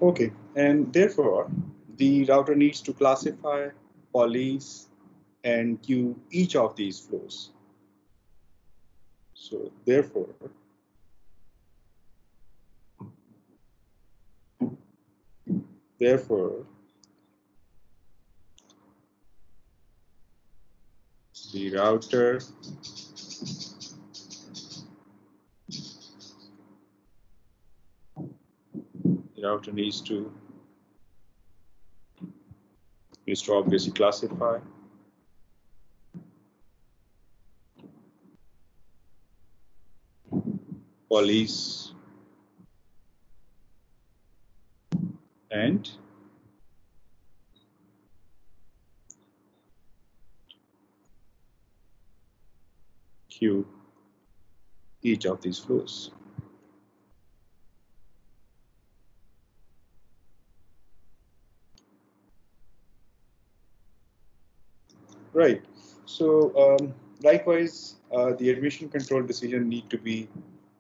Okay, and therefore the router needs to classify, police, and queue each of these flows. So therefore, the router needs to obviously classify police and queue each of these flows. Right. So likewise, the admission control decision need to be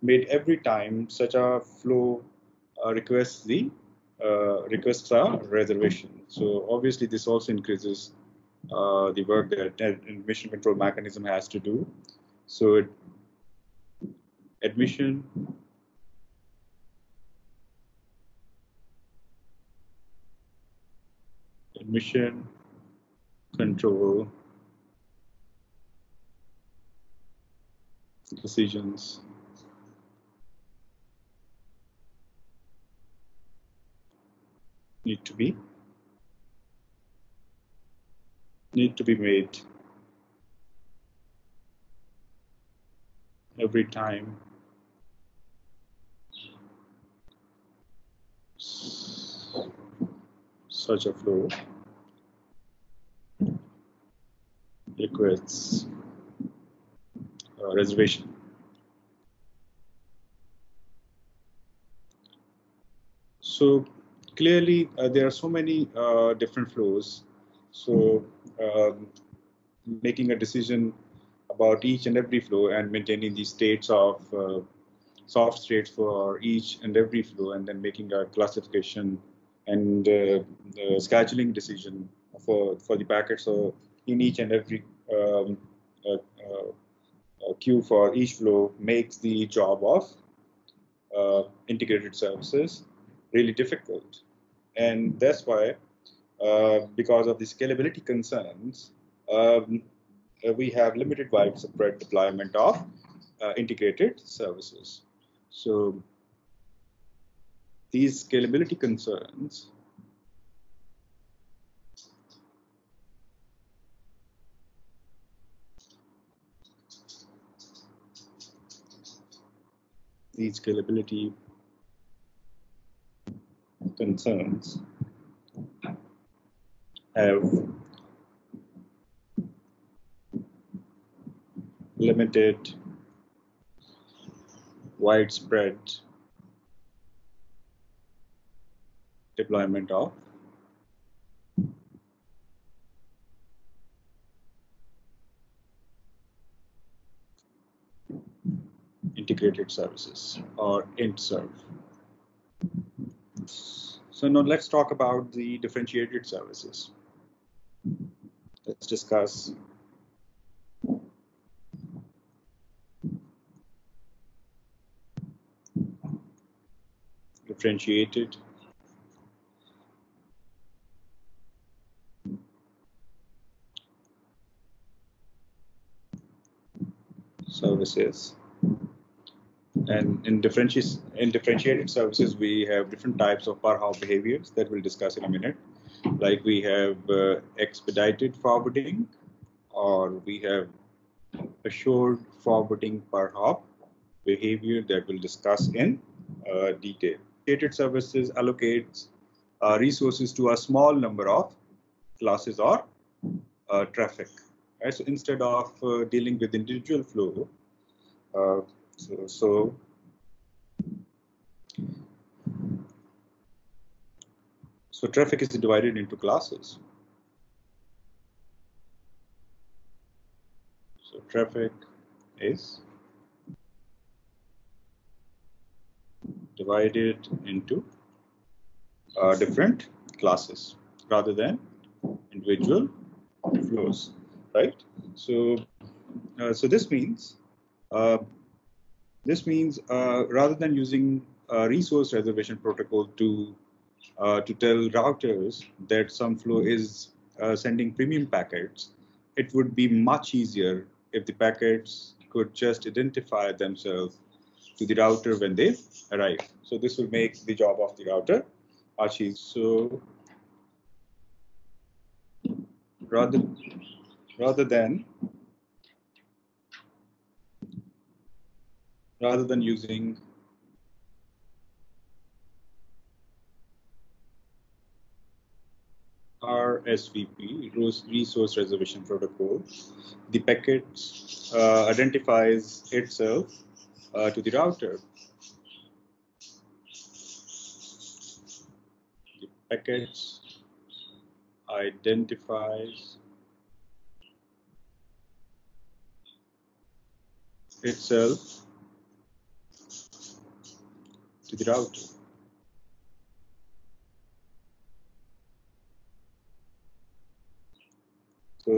made every time such a flow requests a reservation. So obviously, this also increases the work that an admission control mechanism has to do. So admission control decisions need to be made every time such a flow requests reservation. So clearly, there are so many different flows. So making a decision about each and every flow and maintaining the states of soft states for each and every flow, and then making a classification and the scheduling decision for the packets. So in each and every queue for each flow makes the job of integrated services really difficult. And that's why, because of the scalability concerns, we have limited widespread deployment of integrated services. So these scalability concerns have limited widespread deployment of integrated services, or INTServ. So now let's talk about the differentiated services. Let's discuss differentiated services. And in differentiated services, we have different types of per hop behaviors that we'll discuss in a minute. Like we have expedited forwarding, or we have assured forwarding per hop behavior that we'll discuss in detail. Differentiated services allocates resources to a small number of classes or traffic. Right? So instead of dealing with individual flow, so traffic is divided into classes. So traffic is divided into different classes rather than individual flows, right? So, so this means This means rather than using a resource reservation protocol to tell routers that some flow is sending premium packets, it would be much easier if the packets could just identify themselves to the router when they arrive. So this will make the job of the router much easier. So rather than using RSVP, resource reservation protocol, the packet identifies itself to the router. The packets identifies itself to the router.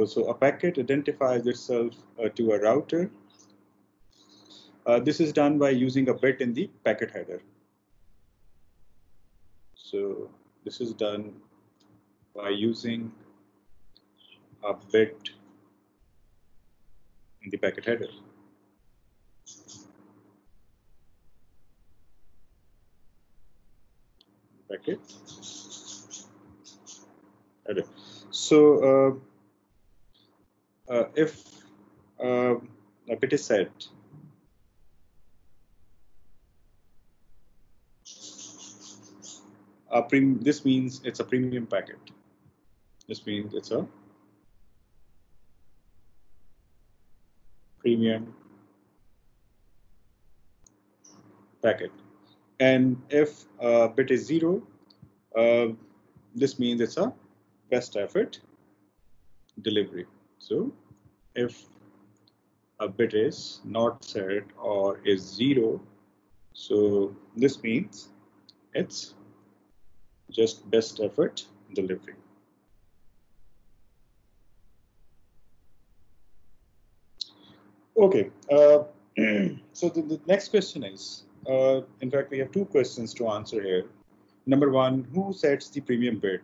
So a packet identifies itself to a router. This is done by using a bit in the packet header. So this is done by using a bit in the packet header. Packet header. So if a bit is set, this means it's a premium packet. This means it's a premium packet. And if bit is 0, this means it's a best effort delivery. So if a bit is not set or is 0, so this means it's just best effort delivery. Okay, so the next question is, in fact, we have two questions to answer here. Number one, who sets the premium bid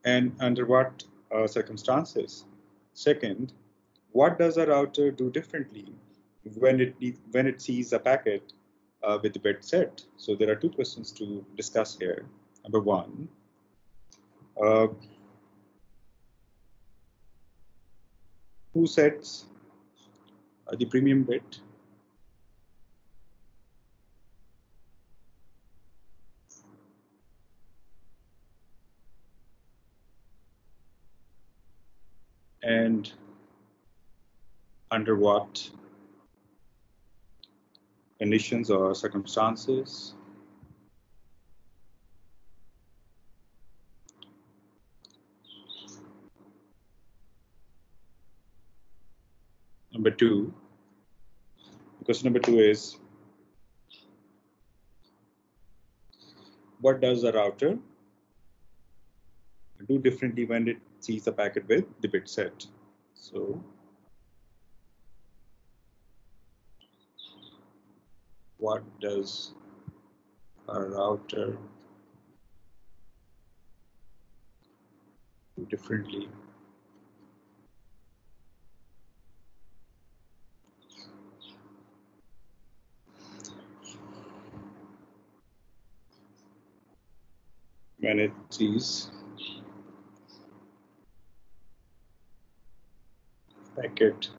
and under what circumstances? Second, what does a router do differently when it sees a packet with the bid set? So there are two questions to discuss here. Number one, who sets the premium bid? And under what conditions or circumstances? Number two, question number two is, what does a router do differently when it sees a packet with the bit set? So what does a router do differently when it sees packet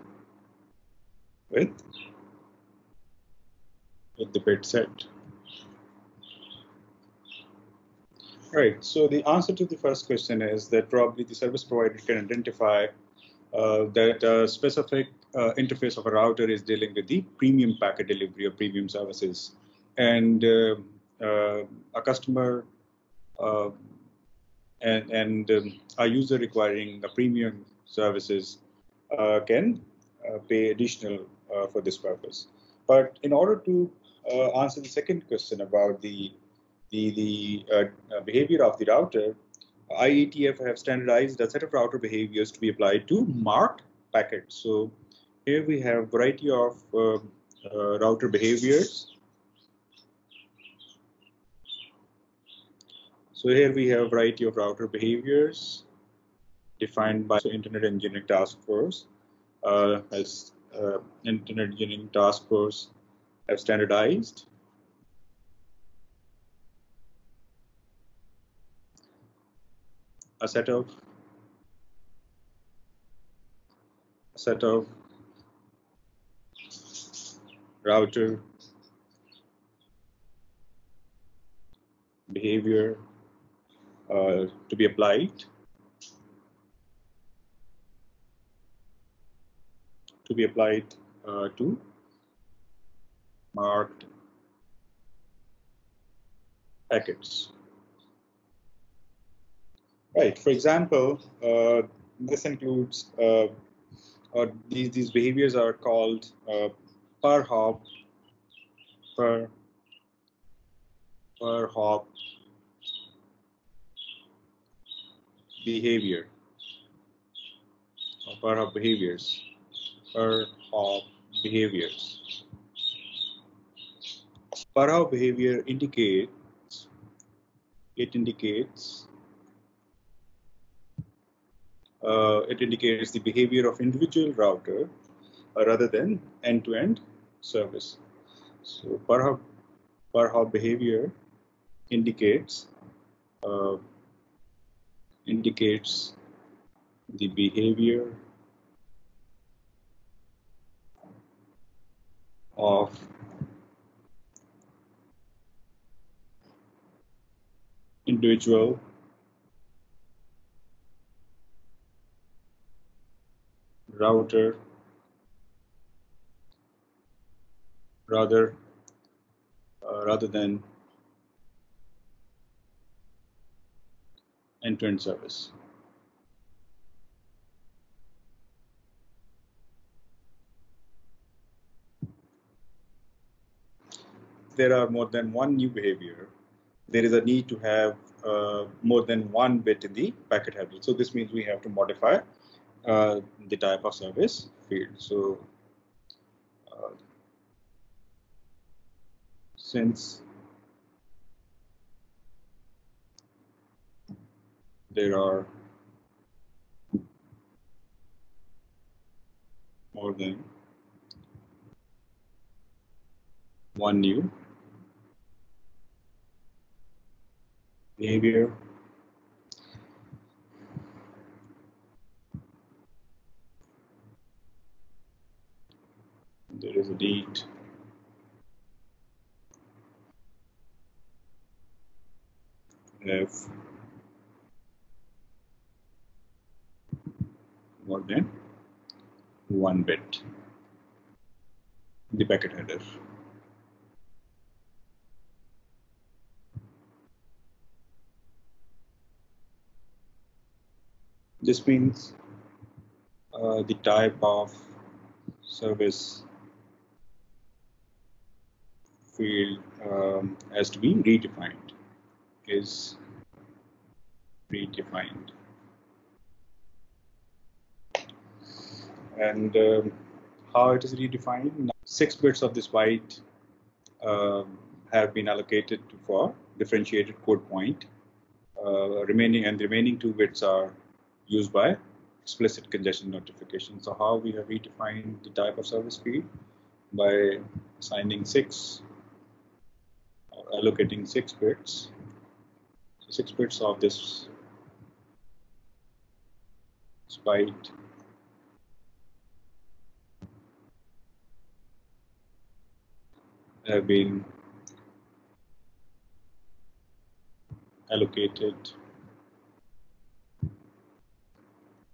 with the bit set? Right, so the answer to the first question is that probably the service provider can identify that a specific interface of a router is dealing with the premium packet delivery or premium services. And a customer and a user requiring a premium services can pay additional for this purpose. But in order to answer the second question about the behavior of the router, IETF have standardized a set of router behaviors to be applied to marked packets. So here we have a variety of router behaviors So here we have a variety of router behaviors defined by the Internet Engineering Task Force. Internet Engineering Task Force have standardized a set of router behavior to be applied to marked packets. Right. For example, this includes these behaviors are called per hop behavior, or per hop behaviors. Per hop behavior indicates the behavior of individual router rather than end-to-end service. So per hop behavior indicates the behavior of individual router rather than end-to-end service. There are more than one new behavior, there is a need to have more than one bit in the packet header. So this means we have to modify the type of service field. So since there are more than one new behavior, there is a need have more than one bit in the packet header. This means the type of service field has to be redefined, is redefined. And how it is redefined? 6 bits of this byte have been allocated for differentiated code point. The remaining 2 bits are used by explicit congestion notification. So how we have redefined the type of service field? By assigning 6, or allocating 6 bits. So 6 bits of this byte have been allocated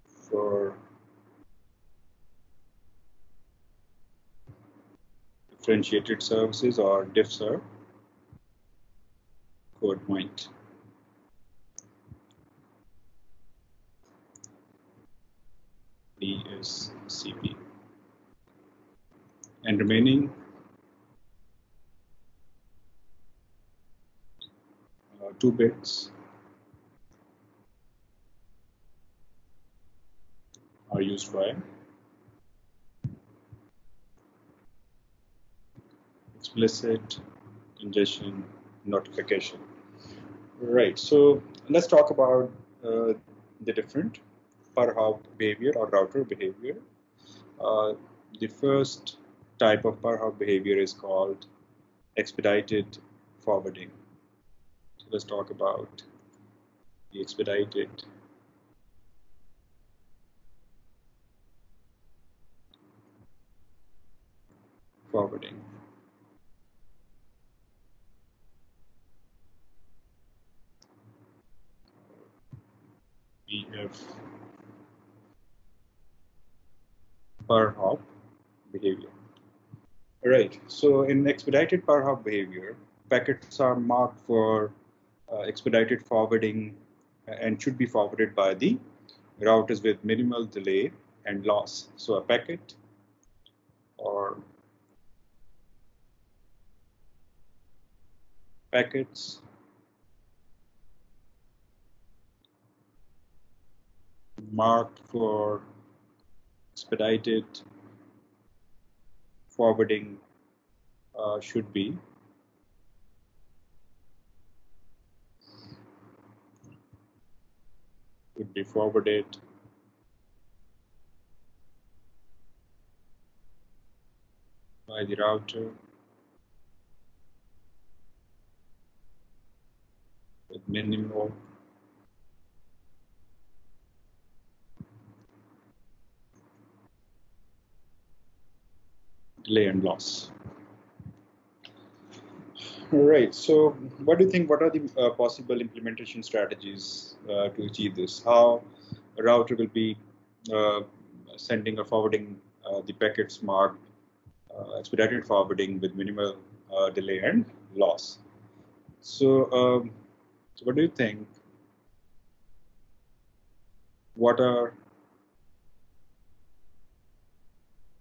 for differentiated services or diffserv code point. DSCP. And remaining 2 bits are used by explicit congestion notification. Right. So let's talk about the different per hop behavior or router behavior. Uh, the first type of per hop behavior is called expedited forwarding. So let's talk about the expedited forwarding. We have per hop behavior. Right. So in expedited per hop behavior, packets are marked for expedited forwarding and should be forwarded by the routers with minimal delay and loss. So a packet or packets marked for expedited forwarding should be forwarded by the router with minimal delay and loss. All right. So, what do you think? What are the possible implementation strategies to achieve this? How a router will be uh, sending or forwarding the packets marked expedited forwarding with minimal delay and loss. So what do you think? What are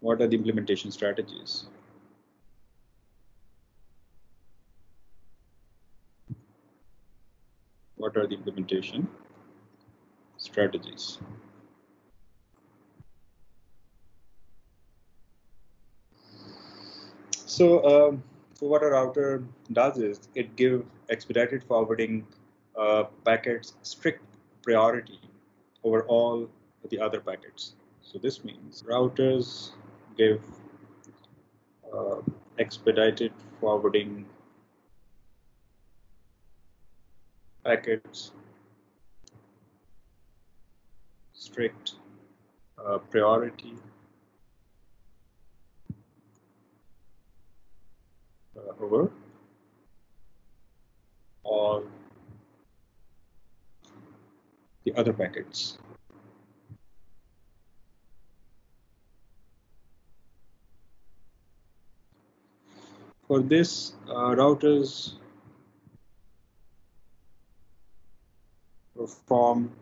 the implementation strategies? What are the implementation strategies? So what a router does is it gives expedited forwarding packets strict priority over all the other packets. So this means routers give uh, expedited forwarding packets strict priority over all the other packets. For this, routers perform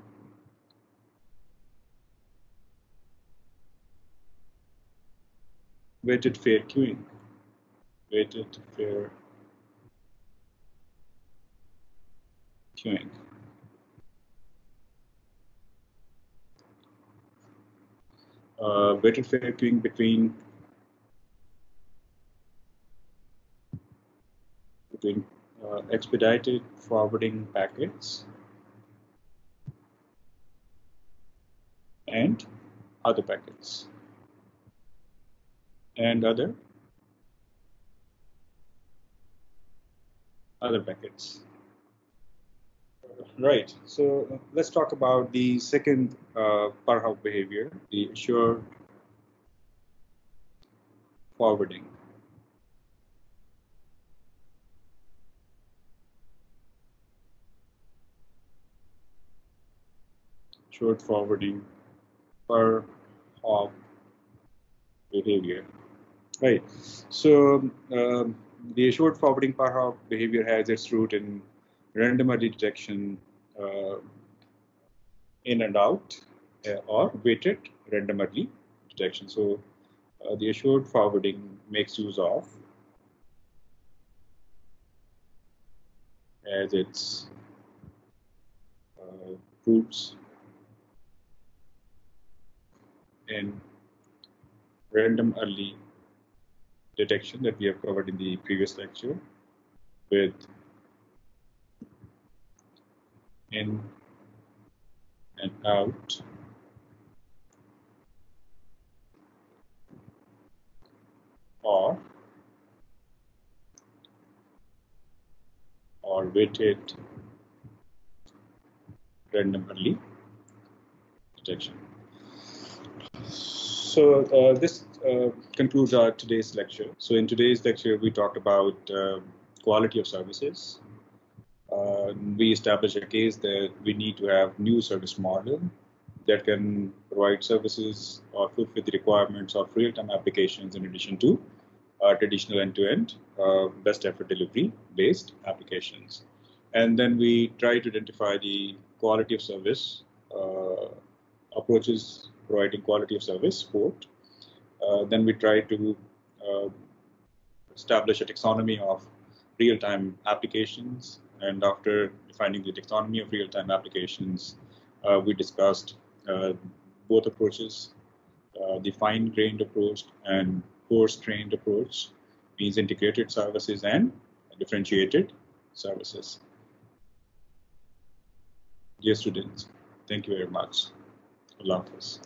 weighted fair queuing. Weighted fair queuing. Weighted fair queuing between expedited forwarding packets and other packets and other packets. Right. So let's talk about the second per hop behavior, the assured forwarding. Assured forwarding per hop behavior. Right. So the assured forwarding per hop behavior has its root in random early detection in and out or weighted random early detection. So the assured forwarding makes use of as its roots in random early detection that we have covered in the previous lecture with in and out or weighted random early detection. So this concludes our today's lecture. So in today's lecture, we talked about quality of services. We established a case that we need to have new service model that can provide services or fulfill the requirements of real-time applications in addition to traditional end-to-end best effort delivery based applications. And then we try to identify the quality of service approaches providing quality of service support. Then we try to establish a taxonomy of real-time applications. And after defining the taxonomy of real-time applications, we discussed both approaches, the fine-grained approach and coarse-grained approach, means integrated services and differentiated services. Dear students, thank you very much. Allah Hafiz.